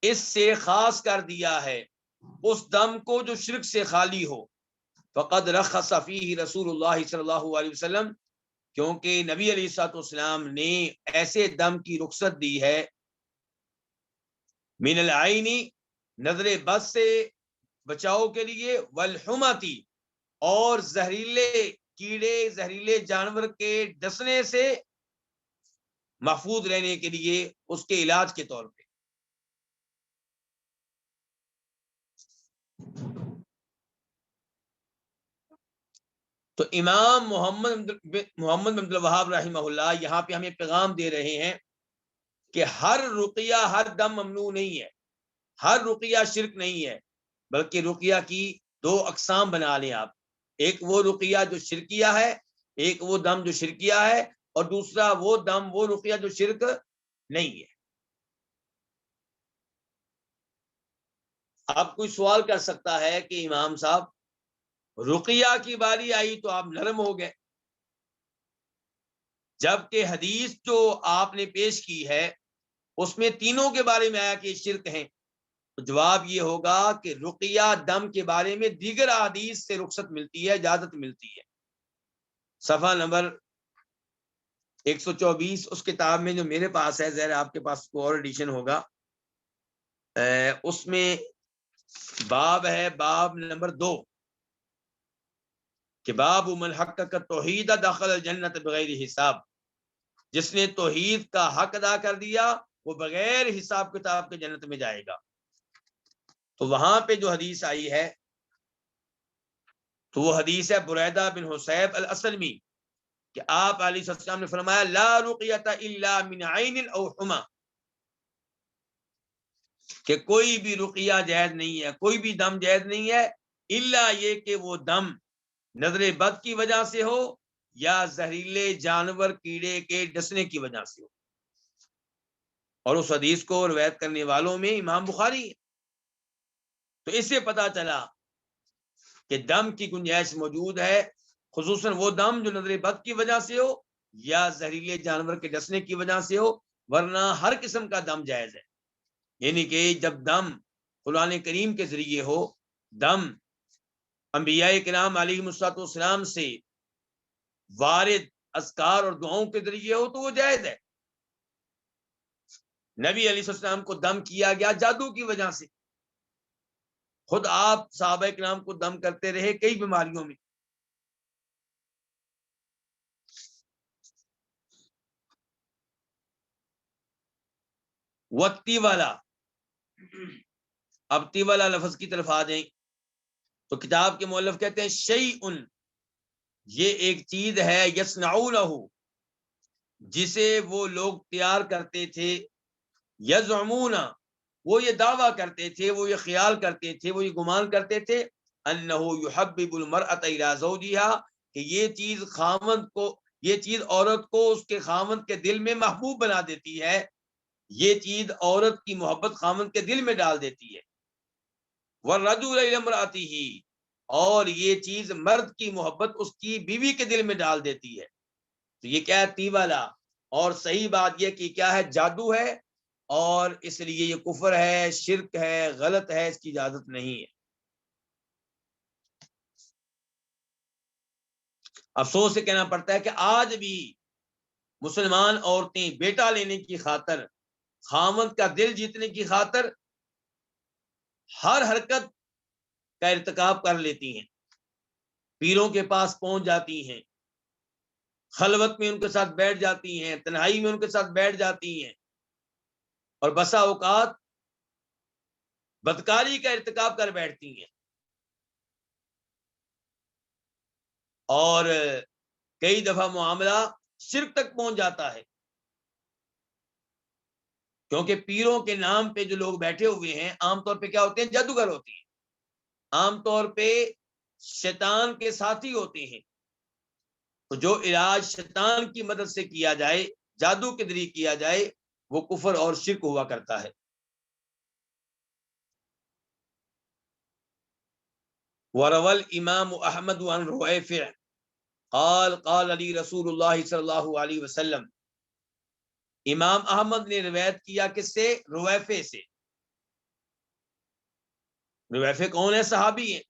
اس سے خاص کر دیا ہے اس دم کو جو شرک سے خالی ہو. فقد رخص فیہ رسول اللہ صلی اللہ علیہ وسلم، کیونکہ نبی علیہ الصلوۃ والسلام نے ایسے دم کی رخصت دی ہے. من العین، نظر بد سے بچاؤ کے لیے، والحمتی، اور زہریلے کیڑے زہریلے جانور کے ڈسنے سے محفوظ رہنے کے لیے، اس کے علاج کے طور پہ. تو امام محمد بن عبد الوہاب رحمہ اللہ یہاں پہ ہمیں پیغام دے رہے ہیں کہ ہر رقیہ ہر دم ممنوع نہیں ہے، ہر رقیہ شرک نہیں ہے، بلکہ رقیہ کی دو اقسام بنا لیں آپ. ایک وہ رقیہ جو شرکیہ ہے، ایک وہ دم جو شرکیہ ہے، اور دوسرا وہ دم وہ رقیہ جو شرک نہیں ہے. اب کوئی سوال کر سکتا ہے کہ امام صاحب رقیہ کی باری آئی تو آپ نرم ہو گئے، جبکہ حدیث جو آپ نے پیش کی ہے اس میں تینوں کے بارے میں آیا کہ شرک ہیں. تو جواب یہ ہوگا کہ رقیہ دم کے بارے میں دیگر احادیث سے رخصت ملتی ہے، اجازت ملتی ہے. صفحہ نمبر 124 اس کتاب میں جو میرے پاس ہے، ظاہر آپ کے پاس کوئی اور ایڈیشن ہوگا، اس میں باب ہے، باب نمبر 2، کہ باب من حقق توحید دخل الجنت بغیر حساب، جس نے توحید کا حق ادا کر دیا وہ بغیر حساب کتاب کے جنت میں جائے گا. تو وہاں پہ جو حدیث آئی ہے تو وہ حدیث ہے بریدہ بن حصیب الاسلمی، کہ آپ علیہ السلام نے فرمایا لا رقیۃ الا من عین او حما، کہ کوئی بھی رقیہ جائز نہیں ہے، کوئی بھی دم جائز نہیں ہے، الا یہ کہ وہ دم نظر بد کی وجہ سے ہو یا زہریلے جانور کیڑے کے ڈسنے کی وجہ سے ہو. اور اس حدیث کو روایت کرنے والوں میں امام بخاری ہے. تو اس سے پتہ چلا کہ دم کی گنجائش موجود ہے، خصوصاً وہ دم جو نظر بد کی وجہ سے ہو یا زہریلے جانور کے ڈسنے کی وجہ سے ہو، ورنہ ہر قسم کا دم جائز ہے. یعنی کہ جب دم قرآن کریم کے ذریعے ہو، دم انبیاء کرام علیہ السلام سے وارد اذکار اور دعاؤں کے ذریعے ہو تو وہ جائز ہے. نبی علیہ السلام کو دم کیا گیا جادو کی وجہ سے، خود آپ صحابہ کرام کو دم کرتے رہے کئی بیماریوں میں. وقتی والا، اب تیولا لفظ کی طرف آ جائیں تو کتاب کے مؤلف کہتے ہیں شیئن، یہ ایک چیز ہے یصنعونہ، جسے وہ لوگ تیار کرتے تھے، یزعمون، وہ یہ دعویٰ کرتے تھے، وہ یہ خیال کرتے تھے، وہ یہ گمان کرتے تھے، انہ یحبب المرأة الی زوجہا، کہ یہ چیز خامند کو، یہ چیز عورت کو اس کے خامند کے دل میں محبوب بنا دیتی ہے، یہ چیز عورت کی محبت خامند کے دل میں ڈال دیتی ہے، والرجل الی امرأتہ، اور یہ چیز مرد کی محبت اس کی بیوی کے دل میں ڈال دیتی ہے۔ تو یہ کیا ہے؟ تیوالا۔ اور صحیح بات یہ کہ کیا ہے؟ جادو ہے، اور اس لیے یہ کفر ہے، شرک ہے، غلط ہے، اس کی اجازت نہیں ہے۔ افسوس سے کہنا پڑتا ہے کہ آج بھی مسلمان عورتیں بیٹا لینے کی خاطر، خامند کا دل جیتنے کی خاطر ہر حرکت کا ارتکاب کر لیتی ہیں، پیروں کے پاس پہنچ جاتی ہیں، خلوت میں ان کے ساتھ بیٹھ جاتی ہیں، تنہائی میں ان کے ساتھ بیٹھ جاتی ہیں، اور بسا اوقات بدکاری کا ارتکاب کر بیٹھتی ہیں، اور کئی دفعہ معاملہ شرک تک پہنچ جاتا ہے، کیونکہ پیروں کے نام پہ جو لوگ بیٹھے ہوئے ہیں عام طور پہ کیا ہوتے ہیں؟ جادوگر ہوتے ہیں، عام طور پہ شیطان کے ساتھی ہوتے ہیں، تو جو علاج شیطان کی مدد سے کیا جائے، جادو کے ذریعے کیا جائے، وہ کفر اور شرک ہوا کرتا ہے۔ وروى الامام احمد عن رویفع قال قال علی رسول اللہ صلی اللہ علیہ وسلم، امام احمد نے روایت کیا کس سے؟ رویفع سے۔ رویفع کون ہے؟ صحابی ہیں۔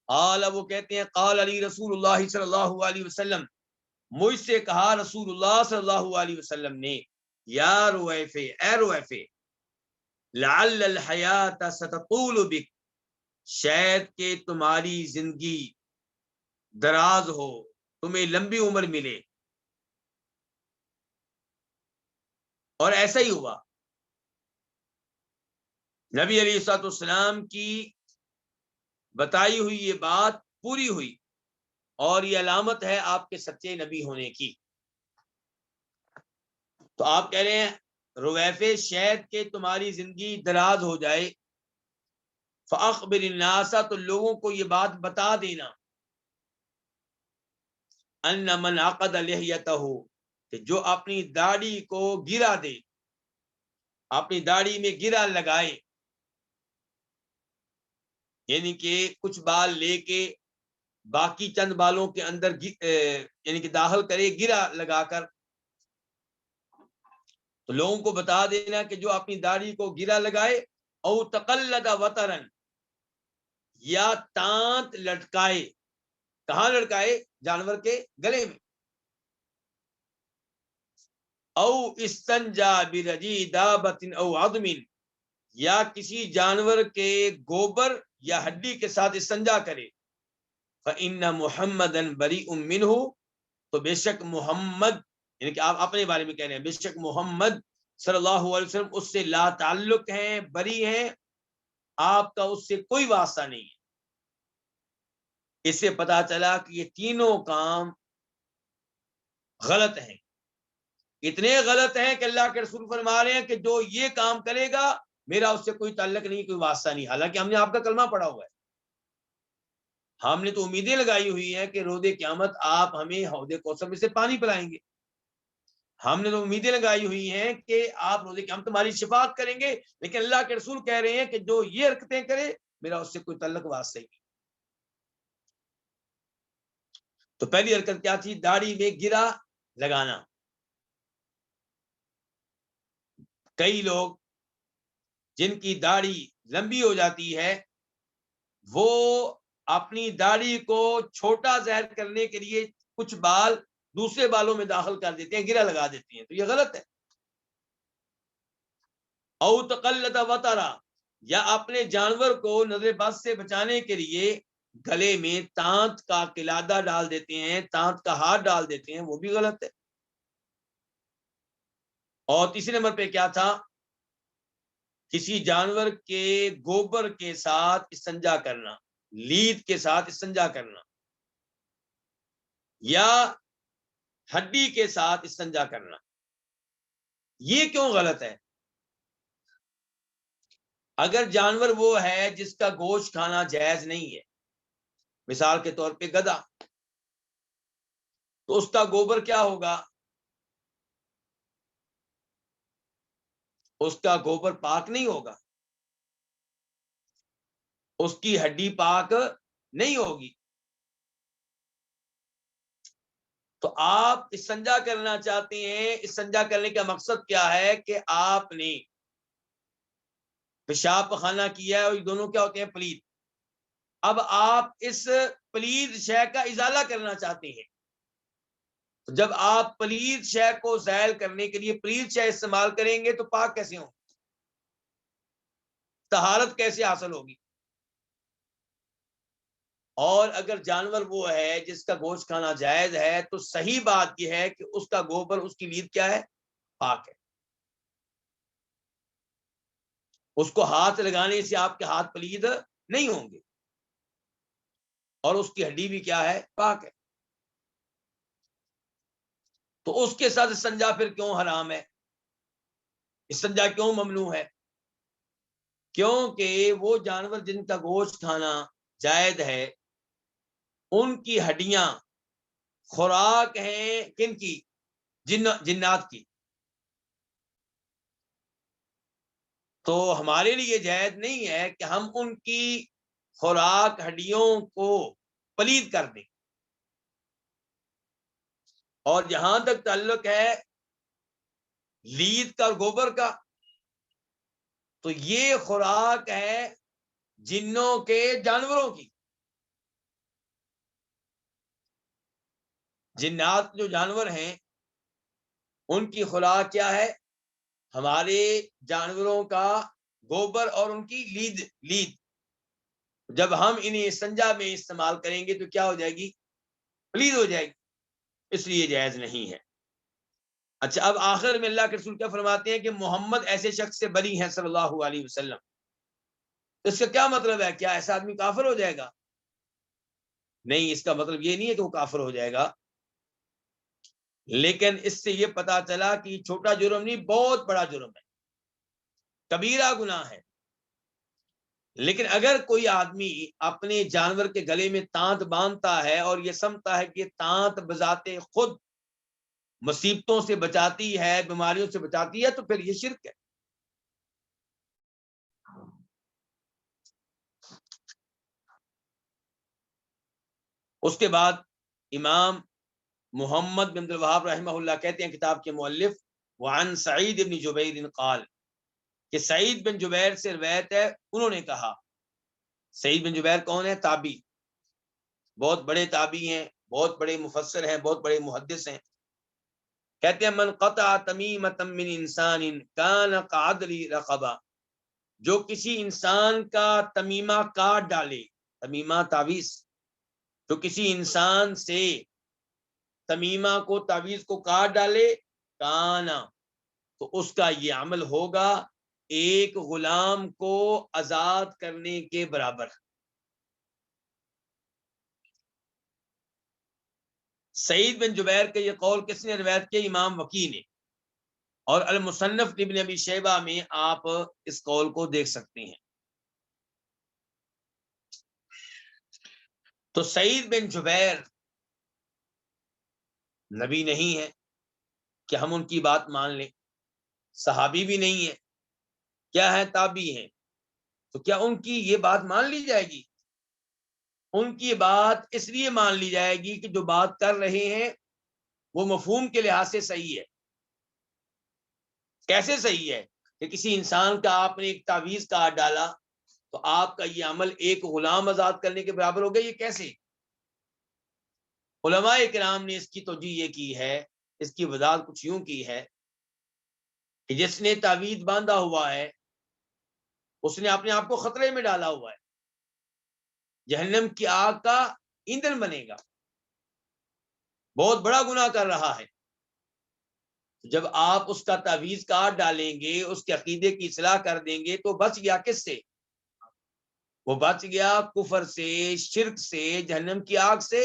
قال، وہ کہتے ہیں قال علی رسول اللہ صلی اللہ علیہ وسلم، مجھ سے کہا رسول اللہ صلی اللہ علیہ وسلم نے، یا رویفع، اے رویفع، لعل الحیات ستطول بک، شاید کہ تمہاری زندگی دراز ہو، تمہیں لمبی عمر ملے۔ اور ایسا ہی ہوا، نبی علیہ الصلوۃ والسلام کی بتائی ہوئی یہ بات پوری ہوئی، اور یہ علامت ہے آپ کے سچے نبی ہونے کی۔ تو آپ کہہ رہے ہیں رویفع، شاید کہ تمہاری زندگی دراز ہو جائے، فاخبر الناس، تو لوگوں کو یہ بات بتا دینا، ان من عقد لحیتہ، کہ جو اپنی داڑھی کو گرا دے، اپنی داڑھی میں گرا لگائے، یعنی کہ کچھ بال لے کے باقی چند بالوں کے اندر یعنی کہ داخل کرے گرا لگا کر، تو لوگوں کو بتا دینا کہ جو اپنی داڑھی کو گرا لگائے، او تقلد وطرن، یا تانت لٹکائے، کہاں لٹکائے؟ جانور کے گلے میں، او استنجا برجی دابت او عظم، یا کسی جانور کے گوبر یا ہڈی کے ساتھ استنجا کرے، فإن محمدًا بریء منہ، تو بے شک محمد، یعنی کہ آپ اپنے بارے میں کہہ رہے ہیں، بے شک محمد صلی اللہ علیہ وسلم اس سے لا تعلق ہیں، بری ہیں، آپ کا اس سے کوئی واسطہ نہیں ہے۔ اس سے پتا چلا کہ یہ تینوں کام غلط ہیں، اتنے غلط ہیں کہ اللہ کے رسول فرما رہے ہیں کہ جو یہ کام کرے گا میرا اس سے کوئی تعلق نہیں، کوئی واسطہ نہیں، حالانکہ ہم نے آپ کا کلمہ پڑھا ہوا ہے، ہم نے تو امیدیں لگائی ہوئی ہیں کہ روز قیامت آپ ہمیں حوض کوثر میں سے پانی پلائیں گے، ہم نے تو امیدیں لگائی ہوئی ہیں کہ آپ روز قیامت تمہاری شفاعت کریں گے، لیکن اللہ کے رسول کہہ رہے ہیں کہ جو یہ حرکتیں کرے میرا اس سے کوئی تعلق واسطہ نہیں۔ تو پہلی حرکت کیا تھی؟ داڑھی میں گرا لگانا۔ کئی لوگ جن کی داڑھی لمبی ہو جاتی ہے وہ اپنی داڑھی کو چھوٹا ظاہر کرنے کے لیے کچھ بال دوسرے بالوں میں داخل کر دیتے ہیں، گرا لگا دیتے ہیں، تو یہ غلط ہے۔ او تقلد وطرا، یا اپنے جانور کو نظر بد سے بچانے کے لیے گلے میں تانت کا قلادہ ڈال دیتے ہیں، تانت کا ہار ڈال دیتے ہیں، وہ بھی غلط ہے۔ اور تیسرے نمبر پہ کیا تھا؟ کسی جانور کے گوبر کے ساتھ استنجا کرنا، لید کے ساتھ استنجا کرنا، یا ہڈی کے ساتھ استنجا کرنا، یہ کیوں غلط ہے؟ اگر جانور وہ ہے جس کا گوشت کھانا جائز نہیں ہے، مثال کے طور پہ گدھا، تو اس کا گوبر کیا ہوگا؟ اس کا گوبر پاک نہیں ہوگا، اس کی ہڈی پاک نہیں ہوگی۔ تو آپ استنجا کرنا چاہتے ہیں، استنجا کرنے کا مقصد کیا ہے کہ آپ نے پیشاب پخانہ کیا ہے، اور یہ دونوں کیا ہوتے ہیں؟ پلید۔ اب آپ اس پلید شے کا ازالہ کرنا چاہتے ہیں، جب آپ پلید شے کو زائل کرنے کے لیے پلید شے استعمال کریں گے تو پاک کیسے ہوں؟ طہارت کیسے حاصل ہوگی؟ اور اگر جانور وہ ہے جس کا گوشت کھانا جائز ہے تو صحیح بات یہ ہے کہ اس کا گوبر، اس کی لید کیا ہے؟ پاک ہے۔ اس کو ہاتھ لگانے سے آپ کے ہاتھ پلید نہیں ہوں گے، اور اس کی ہڈی بھی کیا ہے؟ پاک ہے۔ تو اس کے ساتھ استنجا پھر کیوں حرام ہے؟ استنجا کیوں ممنوع ہے؟ کیونکہ وہ جانور جن کا گوشت کھانا جائز ہے، ان کی ہڈیاں خوراک ہیں کن کی؟ جنات کی۔ تو ہمارے لیے جائز نہیں ہے کہ ہم ان کی خوراک ہڈیوں کو پلید کر دیں۔ اور جہاں تک تعلق ہے لید کا اور گوبر کا، تو یہ خوراک ہے جنوں کے، جانوروں کی۔ جنات جو جانور ہیں ان کی خوراک کیا ہے؟ ہمارے جانوروں کا گوبر اور ان کی لید۔ جب ہم انہیں استنجا میں استعمال کریں گے تو کیا ہو جائے گی؟ پلید ہو جائے گی، اس لیے جائز نہیں ہے۔ اچھا، اب آخر میں اللہ کے رسول کیا فرماتے ہیں کہ محمد ایسے شخص سے بری ہیں صلی اللہ علیہ وسلم۔ اس کا کیا مطلب ہے؟ کیا ایسا آدمی کافر ہو جائے گا؟ نہیں، اس کا مطلب یہ نہیں ہے کہ وہ کافر ہو جائے گا، لیکن اس سے یہ پتا چلا کہ یہ چھوٹا جرم نہیں، بہت بڑا جرم ہے، کبیرہ گناہ ہے۔ لیکن اگر کوئی آدمی اپنے جانور کے گلے میں تانت باندھتا ہے اور یہ سمجھتا ہے کہ تانت بذات خود مصیبتوں سے بچاتی ہے، بیماریوں سے بچاتی ہے، تو پھر یہ شرک ہے۔ اس کے بعد امام محمد بن عبد الوہاب رحمہ اللہ کہتے ہیں، کتاب کے مؤلف، وعن سعید بن جبیر قال، کہ سعید بن جبیر سے روایت ہے، انہوں نے کہا، سعید بن جبیر کون ہے؟ تابعی، بہت بڑے تابعی ہیں، بہت بڑے مفسر ہیں، بہت بڑے محدث ہیں۔ کہتے ہیں، من قطع تمیمۃ من انسان کان کعدل رقبہ، جو کسی انسان کا تمیمہ کاٹ ڈالے، تمیمہ تعویذ، جو کسی انسان سے تمیمہ کو، تعویذ کو کاٹ ڈالے، کانا، تو اس کا یہ عمل ہوگا ایک غلام کو آزاد کرنے کے برابر۔ سعید بن جبیر کا یہ قول کس نے روایت کیا؟ امام وکیع نے، اور المصنف ابن ابی شیبہ میں آپ اس قول کو دیکھ سکتے ہیں۔ تو سعید بن جبیر نبی نہیں ہے کہ ہم ان کی بات مان لیں، صحابی بھی نہیں ہے، کیا ہے؟ تابعی ہیں، تو کیا ان کی یہ بات مان لی جائے گی؟ ان کی بات اس لیے مان لی جائے گی کہ جو بات کر رہے ہیں وہ مفہوم کے لحاظ سے صحیح ہے۔ کیسے صحیح ہے؟ کہ کسی انسان کا آپ نے ایک تعویذ کاٹ ڈالا تو آپ کا یہ عمل ایک غلام آزاد کرنے کے برابر ہو گیا۔ یہ کیسے؟ علماء کرام نے اس کی توجیہ یہ کی ہے، اس کی وضاحت کچھ یوں کی ہے کہ جس نے تعویذ باندھا ہوا ہے اس نے اپنے آپ کو خطرے میں ڈالا ہوا ہے، جہنم کی آگ کا ایندھن بنے گا، بہت بڑا گناہ کر رہا ہے۔ جب آپ اس کا تعویذ کاٹ ڈالیں گے، اس کے عقیدے کی اصلاح کر دیں گے، تو بچ گیا کس سے؟ وہ بچ گیا کفر سے، شرک سے، جہنم کی آگ سے۔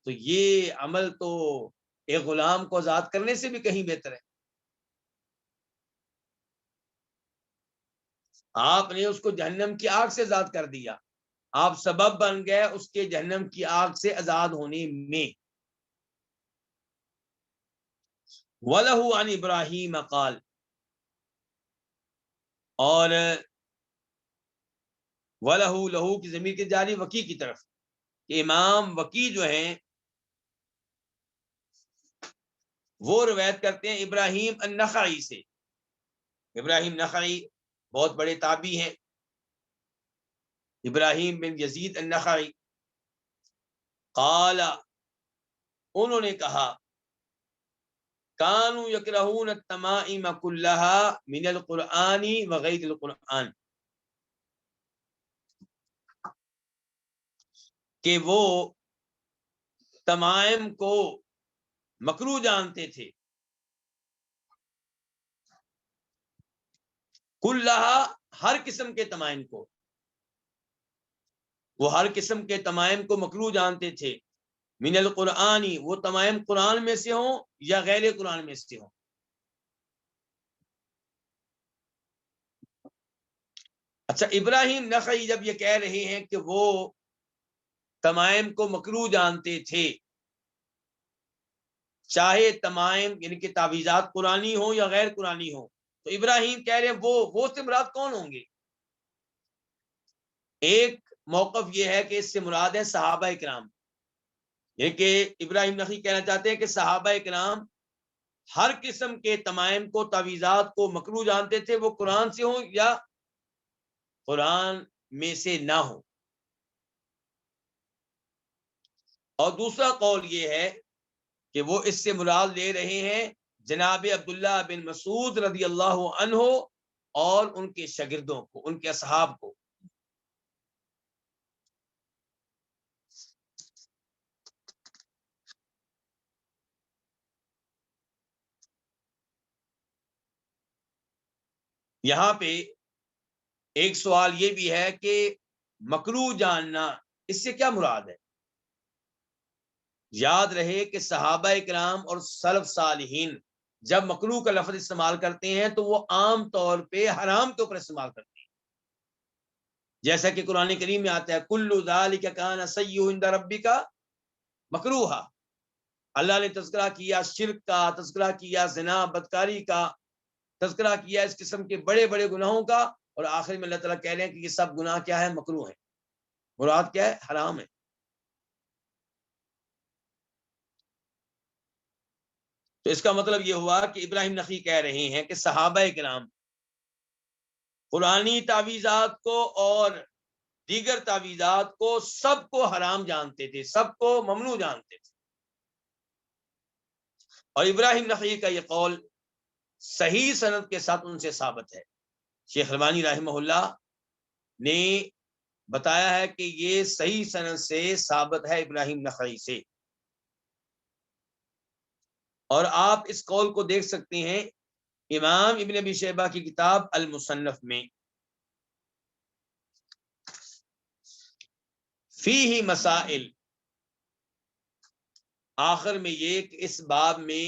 تو یہ عمل تو ایک غلام کو آزاد کرنے سے بھی کہیں بہتر ہے۔ آپ نے اس کو جہنم کی آگ سے آزاد کر دیا، آپ سبب بن گئے اس کے جہنم کی آگ سے آزاد ہونے میں۔ وَلَهُ عَنْ إِبْرَاهِيمَ قَالَ، اور وَلَهُ لہو کی ضمیر کی جاری وکی کی طرف، کہ امام وکی جو ہیں وہ روایت کرتے ہیں ابراہیم النخعی سے۔ ابراہیم نخعی بہت بڑے تابعی ہیں، ابراہیم بن یزید النخعی۔ قال، انہوں نے کہا، کانوا یکرہون التمائم کلہا من القرآن وغیر القرآن، کہ وہ تمائم کو مکروہ جانتے تھے، کلہا ہر قسم کے تمائم کو، وہ ہر قسم کے تمائم کو مکروہ جانتے تھے، من القرآنی، وہ تمائم قرآن میں سے ہوں یا غیر قرآن میں سے ہوں۔ اچھا، ابراہیم نخعی جب یہ کہہ رہے ہیں کہ وہ تمائم کو مکروہ جانتے تھے، چاہے تمائم یعنی کہ تعویذات قرآنی ہوں یا غیر قرآنی ہوں، تو ابراہیم کہہ رہے ہیں وہ سے مراد کون ہوں گے؟ ایک موقف یہ ہے کہ اس سے مراد ہے صحابہ کرام، یہ کہ ابراہیم نخعی کہنا چاہتے ہیں کہ صحابہ کرام ہر قسم کے تمائم کو، تعویذات کو مکروہ جانتے تھے، وہ قرآن سے ہوں یا قرآن میں سے نہ ہو۔ اور دوسرا قول یہ ہے کہ وہ اس سے مراد لے رہے ہیں جناب عبداللہ بن مسعود رضی اللہ عنہ اور ان کے شاگردوں کو، ان کے اصحاب کو۔ یہاں پہ ایک سوال یہ بھی ہے کہ مکروہ جاننا، اس سے کیا مراد ہے؟ یاد رہے کہ صحابہ کرام اور سلف صالحین جب مکروہ کا لفظ استعمال کرتے ہیں تو وہ عام طور پہ حرام کے اوپر استعمال کرتے ہیں، جیسا کہ قرآن کریم میں آتا ہے کل ذالک کان سیئ عند ربک مکروہا۔ اللہ نے تذکرہ کیا شرک کا، تذکرہ کیا زنا بدکاری کا، تذکرہ کیا اس قسم کے بڑے بڑے گناہوں کا، اور آخر میں اللہ تعالیٰ کہہ رہے ہیں کہ یہ سب گناہ کیا ہے؟ مکروہ ہے۔ مراد کیا ہے؟ حرام ہے۔ تو اس کا مطلب یہ ہوا کہ ابراہیم نخعی کہہ رہے ہیں کہ صحابہ کرام قرآنی تعویذات کو اور دیگر تعویذات کو سب کو حرام جانتے تھے، سب کو ممنوع جانتے تھے۔ اور ابراہیم نخعی کا یہ قول صحیح سند کے ساتھ ان سے ثابت ہے۔ شیخ البانی رحمہ اللہ نے بتایا ہے کہ یہ صحیح سند سے ثابت ہے ابراہیم نخعی سے۔ اور آپ اس قول کو دیکھ سکتے ہیں امام ابن ابی شیبہ کی کتاب المصنف میں، فیہ مسائل، آخر میں یہ کہ اس باب میں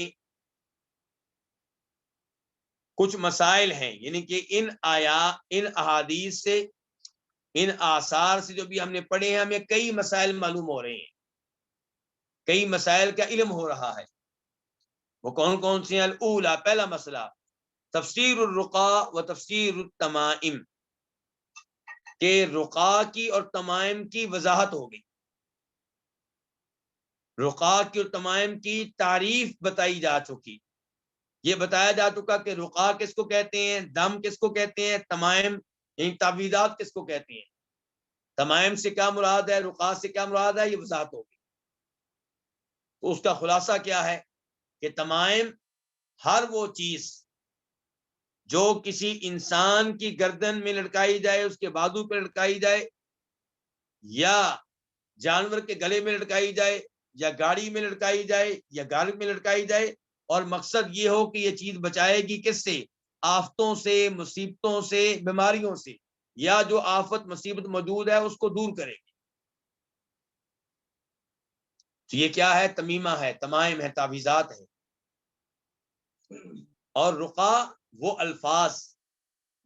کچھ مسائل ہیں، یعنی کہ ان احادیث سے، ان آثار سے جو بھی ہم نے پڑھے ہیں، ہمیں کئی مسائل معلوم ہو رہے ہیں، کئی مسائل کا علم ہو رہا ہے۔ وہ کون کون سے ہیں؟ الاولا، پہلا مسئلہ، تفسیر الرقا و تفسیر التمائم، کہ رقا کی اور تمائم کی وضاحت ہوگی، رقا کی اور تمائم کی تعریف بتائی جا چکی، یہ بتایا جا چکا کہ رقا کس کو کہتے ہیں، دم کس کو کہتے ہیں، تمائم یعنی تعویذات کس کو کہتے ہیں، تمائم سے کیا مراد ہے، رقا سے کیا مراد ہے، یہ وضاحت ہوگی۔ تو اس کا خلاصہ کیا ہے کہ تمائم ہر وہ چیز جو کسی انسان کی گردن میں لٹکائی جائے، اس کے بازو پہ لٹکائی جائے، یا جانور کے گلے میں لٹکائی جائے، یا گاڑی میں لٹکائی جائے، یا گال میں لٹکائی جائے، اور مقصد یہ ہو کہ یہ چیز بچائے گی کس سے؟ آفتوں سے، مصیبتوں سے، بیماریوں سے، یا جو آفت مصیبت موجود ہے اس کو دور کرے گی۔ تو یہ کیا ہے؟ تمیمہ ہے، تمائم ہے، تعویذات ہے۔ اور رقا وہ الفاظ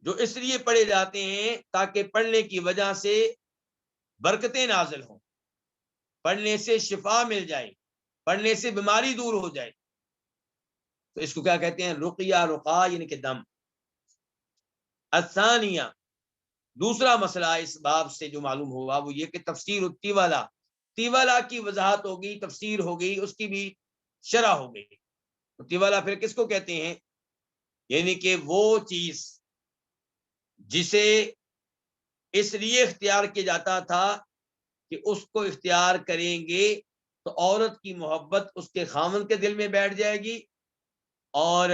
جو اس لیے پڑھے جاتے ہیں تاکہ پڑھنے کی وجہ سے برکتیں نازل ہوں، پڑھنے سے شفا مل جائے، پڑھنے سے بیماری دور ہو جائے۔ تو اس کو کیا کہتے ہیں؟ رقیہ، رقا یعنی کہ دم۔ الثانیہ، دوسرا مسئلہ اس باب سے جو معلوم ہوا وہ یہ کہ تفسیر التیوالہ، تیوالہ کی وضاحت ہوگی، تفسیر ہوگی، اس کی بھی شرح ہو گئی۔ تیوالہ پھر کس کو کہتے ہیں؟ یعنی کہ وہ چیز جسے اس لیے اختیار کیا جاتا تھا کہ اس کو اختیار کریں گے تو عورت کی محبت اس کے خاوند کے دل میں بیٹھ جائے گی، اور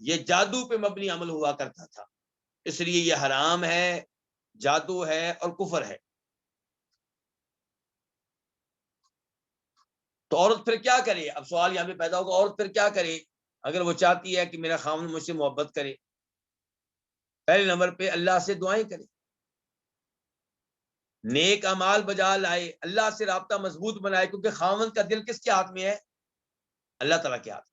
یہ جادو پہ مبنی عمل ہوا کرتا تھا، اس لیے یہ حرام ہے، جادو ہے اور کفر ہے۔ تو عورت پھر کیا کرے؟ اب سوال یہاں پہ پیدا ہوگا، عورت پھر کیا کرے اگر وہ چاہتی ہے کہ میرا خاوند مجھ سے محبت کرے؟ پہلے نمبر پہ اللہ سے دعائیں کرے، نیک اعمال بجا لائے، اللہ سے رابطہ مضبوط بنائے، کیونکہ خاوند کا دل کس کے ہاتھ میں ہے؟ اللہ تعالیٰ کے ہاتھ میں۔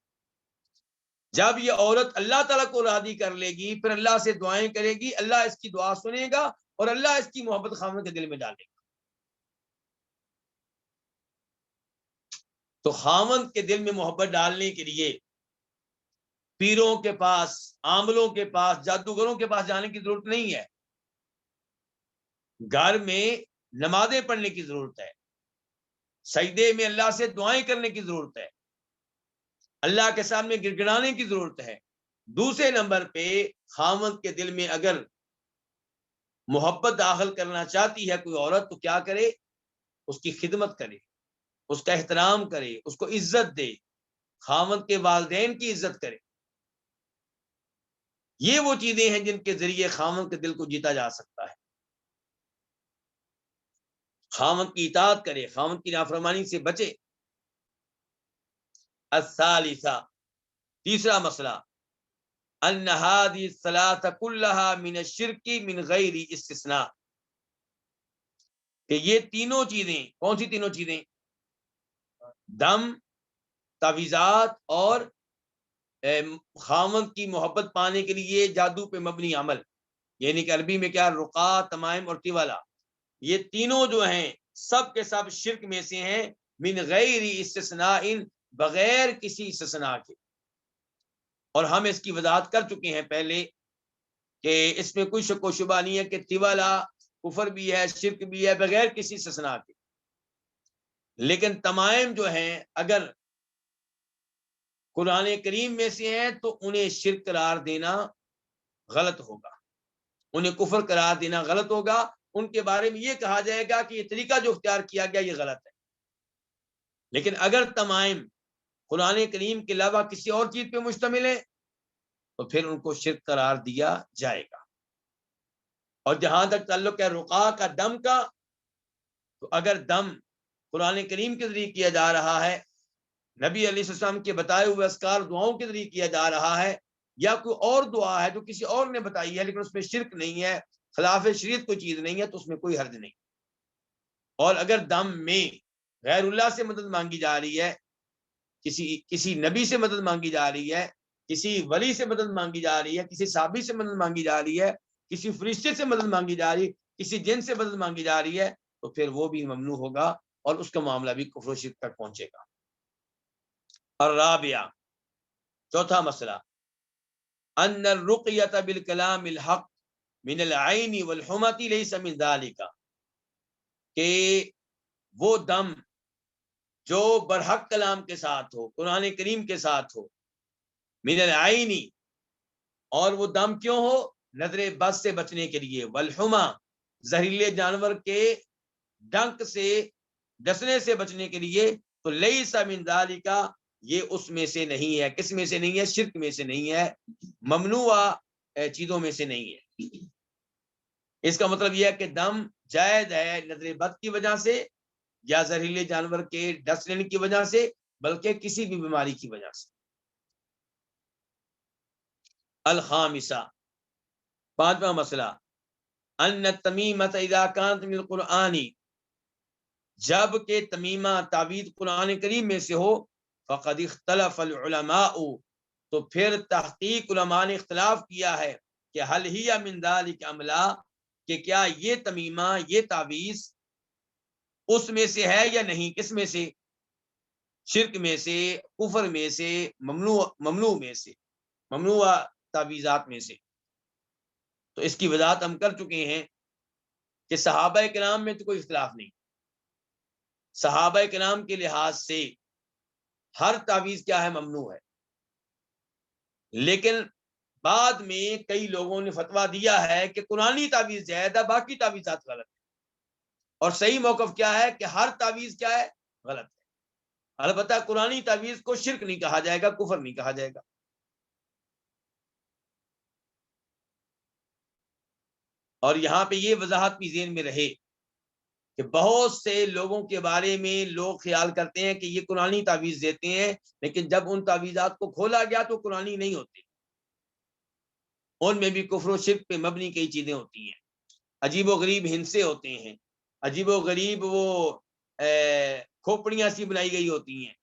جب یہ عورت اللہ تعالیٰ کو راضی کر لے گی، پھر اللہ سے دعائیں کرے گی، اللہ اس کی دعا سنے گا اور اللہ اس کی محبت خاوند کے دل میں ڈالے گا۔ تو خاوند کے دل میں محبت ڈالنے کے لیے پیروں کے پاس، عاملوں کے پاس، جادوگروں کے پاس جانے کی ضرورت نہیں ہے۔ گھر میں نمازیں پڑھنے کی ضرورت ہے، سجدے میں اللہ سے دعائیں کرنے کی ضرورت ہے، اللہ کے سامنے گڑگڑانے کی ضرورت ہے۔ دوسرے نمبر پہ خاوند کے دل میں اگر محبت داخل کرنا چاہتی ہے کوئی عورت تو کیا کرے؟ اس کی خدمت کرے، اس کا احترام کرے، اس کو عزت دے، خاوند کے والدین کی عزت کرے۔ یہ وہ چیزیں ہیں جن کے ذریعے خاوند کے دل کو جیتا جا سکتا ہے۔ خاوند کی اطاعت کرے، خاوند کی نافرمانی سے بچے۔ الثالثہ، تیسرا مسئلہ، ان هذه الثلاث كلها من الشرك من غیر استثناء، کہ یہ تینوں چیزیں، کون سی تینوں چیزیں؟ دم، تعویذات اور خاوند کی محبت پانے کے لیے جادو پہ مبنی عمل، یعنی کہ عربی میں کیا؟ رقا، تمائم اور تیوالہ، یہ تینوں جو ہیں سب کے سب شرک میں سے ہیں، من غیر استثناء، بغیر کسی استثناء کے۔ اور ہم اس کی وضاحت کر چکے ہیں پہلے کہ اس میں کوئی شک و شبہ نہیں ہے کہ تیوالہ کفر بھی ہے، شرک بھی ہے، بغیر کسی استثناء کے۔ لیکن تمائم جو ہیں اگر قرآن کریم میں سے ہیں تو انہیں شرک قرار دینا غلط ہوگا، انہیں کفر قرار دینا غلط ہوگا، ان کے بارے میں یہ کہا جائے گا کہ یہ طریقہ جو اختیار کیا گیا یہ غلط ہے۔ لیکن اگر تمائم قرآن کریم کے علاوہ کسی اور چیز پہ مشتمل ہے تو پھر ان کو شرک قرار دیا جائے گا۔ اور جہاں تک تعلق ہے رقا کا، دم کا، تو اگر دم قرآن کریم کے ذریعے کیا جا رہا ہے، نبی علیہ السلام کے بتائے ہوئے اذکار دعاؤں کے ذریعے کیا جا رہا ہے، یا کوئی اور دعا ہے جو کسی اور نے بتائی ہے لیکن اس میں شرک نہیں ہے، خلاف شریعت کوئی چیز نہیں ہے، تو اس میں کوئی حرج نہیں۔ اور اگر دم میں غیر اللہ سے مدد مانگی جا رہی ہے، کسی نبی سے مدد مانگی جا رہی ہے، کسی ولی سے مدد مانگی جا رہی ہے، کسی صحابی سے مدد مانگی جا رہی ہے، کسی فرشتے سے مدد مانگی جا رہی ہے، کسی جن سے مدد مانگی جا رہی ہے، تو پھر وہ بھی ممنوع ہوگا اور اس کا معاملہ بھی کفر و شرک تک پہنچے گا۔ الرابعہ، چوتھا مسئلہ، ان الرقیۃ بالکلام الحق من العین والحمۃ لیس من ذلک، کہ وہ دم جو برحق کلام کے ساتھ ہو، قرآن کریم کے ساتھ ہو، من العین، اور وہ دم کیوں ہو؟ نظر بد سے بچنے کے لیے، والحمہ، زہریلے جانور کے ڈنک سے، ڈسنے سے بچنے کے لیے، تو لیس من ذالک، یہ اس میں سے نہیں ہے۔ کس میں سے نہیں ہے؟ شرک میں سے نہیں ہے، ممنوع چیزوں میں سے نہیں ہے۔ اس کا مطلب یہ ہے کہ دم جائز ہے نظر بد کی وجہ سے، یا زہریلے جانور کے ڈس لینے کی وجہ سے، بلکہ کسی بھی بیماری کی وجہ سے۔ الخامسہ، پانچواں مسئلہ، ان التمیمۃ اذا کانت من القرآن، جب کہ تمیمہ تعویذ قرآن کریم میں سے ہو، فقد اختلف العلماء، تو پھر تحقیق علماء نے اختلاف کیا ہے کہ حل ہی من ذلک ام لا، کہ کیا یہ تمیمہ، یہ تعویذ اس میں سے ہے یا نہیں، کس میں سے، شرک میں سے، کفر میں سے، ممنوع میں سے، ممنوع تعویذات میں سے۔ تو اس کی وضاحت ہم کر چکے ہیں کہ صحابہ کرام میں تو کوئی اختلاف نہیں، صحابہ کرام کے لحاظ سے ہر تعویذ کیا ہے، ممنوع ہے، لیکن بعد میں کئی لوگوں نے فتویٰ دیا ہے کہ قرآنی تعویذ جائز ہے، باقی تعویذات غلط ہے، اور صحیح موقف کیا ہے کہ ہر تعویذ کیا ہے، غلط ہے۔ البتہ قرآنی تعویذ کو شرک نہیں کہا جائے گا، کفر نہیں کہا جائے گا۔ اور یہاں پہ یہ وضاحت بھی ذہن میں رہے کہ بہت سے لوگوں کے بارے میں لوگ خیال کرتے ہیں کہ یہ قرآنی تعویذ دیتے ہیں، لیکن جب ان تعویذات کو کھولا گیا تو قرآنی نہیں ہوتے، ان میں بھی کفر و شرک پہ مبنی کئی چیزیں ہوتی ہیں، عجیب و غریب ہندسے ہوتے ہیں، عجیب و غریب وہ کھوپڑیاں سی بنائی گئی ہوتی ہیں۔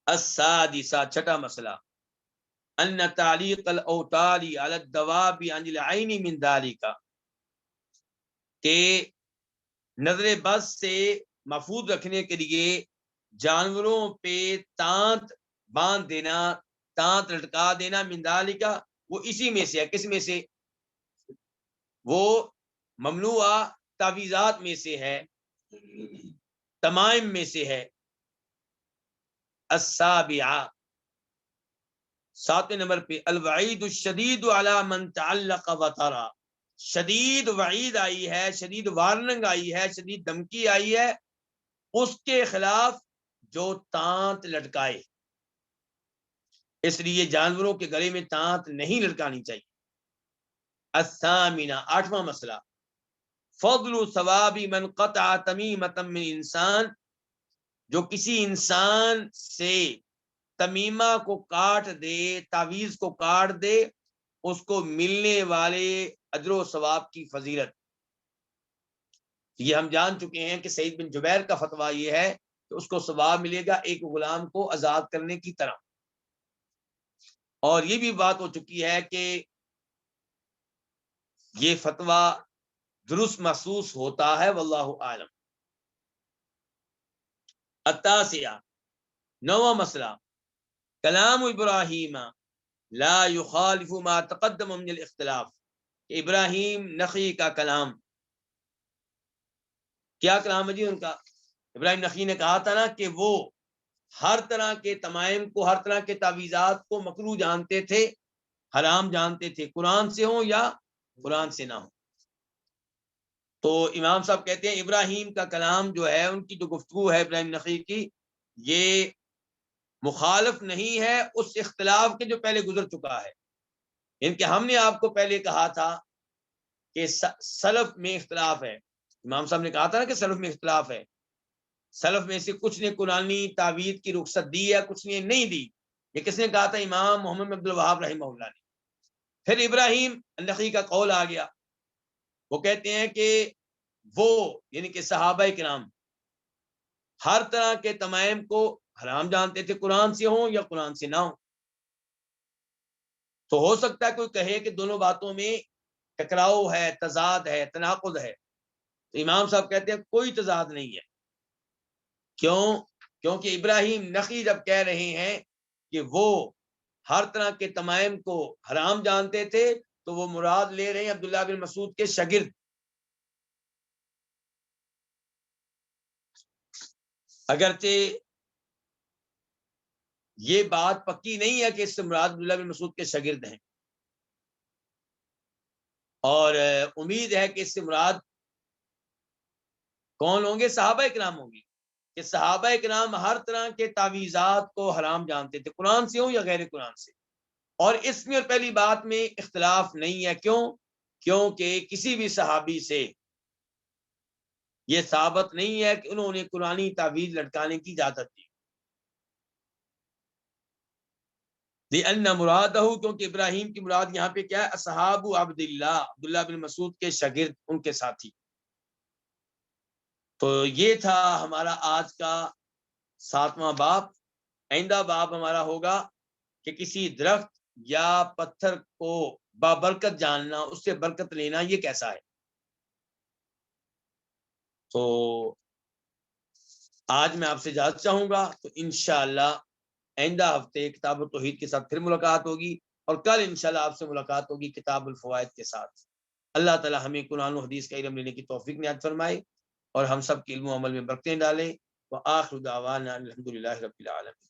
السادسہ، چھٹا مسئلہ، ان تعلیق الاوتار علی الدواب عن العین من ذلک، کہ نظر بد سے محفوظ رکھنے کے لیے جانوروں پہ تانت باندھ دینا، تانت لٹکا دینا، من ذلک، وہ اسی میں سے ہے، کس میں سے، وہ ممنوع تعویذات میں سے ہے، تمائم میں سے ہے۔ السابعہ، ساتویں نمبر پہ، الوعید الشدید علی من تعلق وطرا، شدید وعید آئی ہے، شدید وارننگ آئی ہے، شدید دھمکی آئی ہے اس کے خلاف جو تانت لٹکائے، اس لیے جانوروں کے گلے میں تانت نہیں لٹکانی چاہیے۔ الثامنہ، آٹھواں مسئلہ، فضل ثواب من قطع تمیمۃ من انسان، جو کسی انسان سے تمیمہ کو کاٹ دے، تعویذ کو کاٹ دے، اس کو ملنے والے اجر و ثواب کی فضیلت۔ یہ ہم جان چکے ہیں کہ سعید بن جبیر کا فتویٰ یہ ہے کہ اس کو ثواب ملے گا ایک غلام کو آزاد کرنے کی طرح، اور یہ بھی بات ہو چکی ہے کہ یہ فتویٰ درست محسوس ہوتا ہے، واللہ عالم۔ التاسعہ، نواں مسئلہ، کلام ابراہیم لا یخالف ما تقدم من الاختلاف، کہ ابراہیم نخعی کا کلام، کیا کلام ہے جی ان کا، ابراہیم نخعی نے کہا تھا نا کہ وہ ہر طرح کے تمائم کو، ہر طرح کے تعویذات کو مکروہ جانتے تھے، حرام جانتے تھے، قرآن سے ہوں یا قرآن سے نہ ہو۔ تو امام صاحب کہتے ہیں ابراہیم کا کلام جو ہے، ان کی جو گفتگو ہے ابراہیم نخعی کی، یہ مخالف نہیں ہے اس اختلاف کے جو پہلے گزر چکا ہے، ان کہ ہم نے آپ کو پہلے کہا تھا کہ سلف میں اختلاف ہے، امام صاحب نے کہا تھا نا کہ سلف میں اختلاف ہے، سلف میں سے کچھ نے قرآنی تعویذ کی رخصت دی ہے، کچھ نے نہیں دی، یہ کس نے کہا تھا، امام محمد بن عبد الوہاب رحمہ اللہ نے۔ پھر ابراہیم نخعی کا قول آ گیا، وہ کہتے ہیں کہ وہ یعنی کہ صحابہ کرام ہر طرح کے تمائم کو حرام جانتے تھے، قرآن سے ہوں یا قرآن سے نہ ہوں۔ تو ہو سکتا ہے کوئی کہے کہ دونوں باتوں میں ٹکراؤ ہے، تضاد ہے، تناقض ہے، تو امام صاحب کہتے ہیں کوئی تضاد نہیں ہے۔ کیوں؟ کیونکہ ابراہیم نخعی جب کہہ رہے ہیں کہ وہ ہر طرح کے تمائم کو حرام جانتے تھے، تو وہ مراد لے رہے ہیں عبداللہ بن مسعود کے شاگرد۔ اگرچہ یہ بات پکی نہیں ہے کہ اس سے مراد عبداللہ بن مسعود کے شاگرد ہیں، اور امید ہے کہ اس سے مراد کون ہوں گے، صحابہ کرام ہوں گے، کہ صحابہ کرام ہر طرح کے تعویذات کو حرام جانتے تھے، قرآن سے ہوں یا غیر قرآن سے۔ اور اس میں اور پہلی بات میں اختلاف نہیں ہے، کیوں؟ کیونکہ کسی بھی صحابی سے یہ ثابت نہیں ہے کہ انہوں نے قرآنی تعویذ لٹکانے کی اجازت دی۔ لأن مرادہ، کیونکہ ابراہیم کی مراد یہاں پہ کیا ہے؟ اصحاب عبداللہ، عبداللہ بن مسعود کے شاگرد، ان کے ساتھی۔ تو یہ تھا ہمارا آج کا 7واں باب۔ آئندہ باب ہمارا ہوگا کہ کسی درخت یا پتھر کو بابرکت جاننا، اس سے برکت لینا، یہ کیسا ہے۔ تو آج میں آپ سے اجازت چاہوں گا، تو انشاءاللہ آئندہ ہفتے کتاب التوحید کے ساتھ پھر ملاقات ہوگی، اور کل انشاءاللہ آپ سے ملاقات ہوگی کتاب الفوائد کے ساتھ۔ اللہ تعالی ہمیں قرآن و حدیث کا علم لینے کی توفیق عنایت فرمائے، اور ہم سب کے علم و عمل میں برکتیں ڈالیں۔ وآخر دعوانا الحمدللہ رب العالمین۔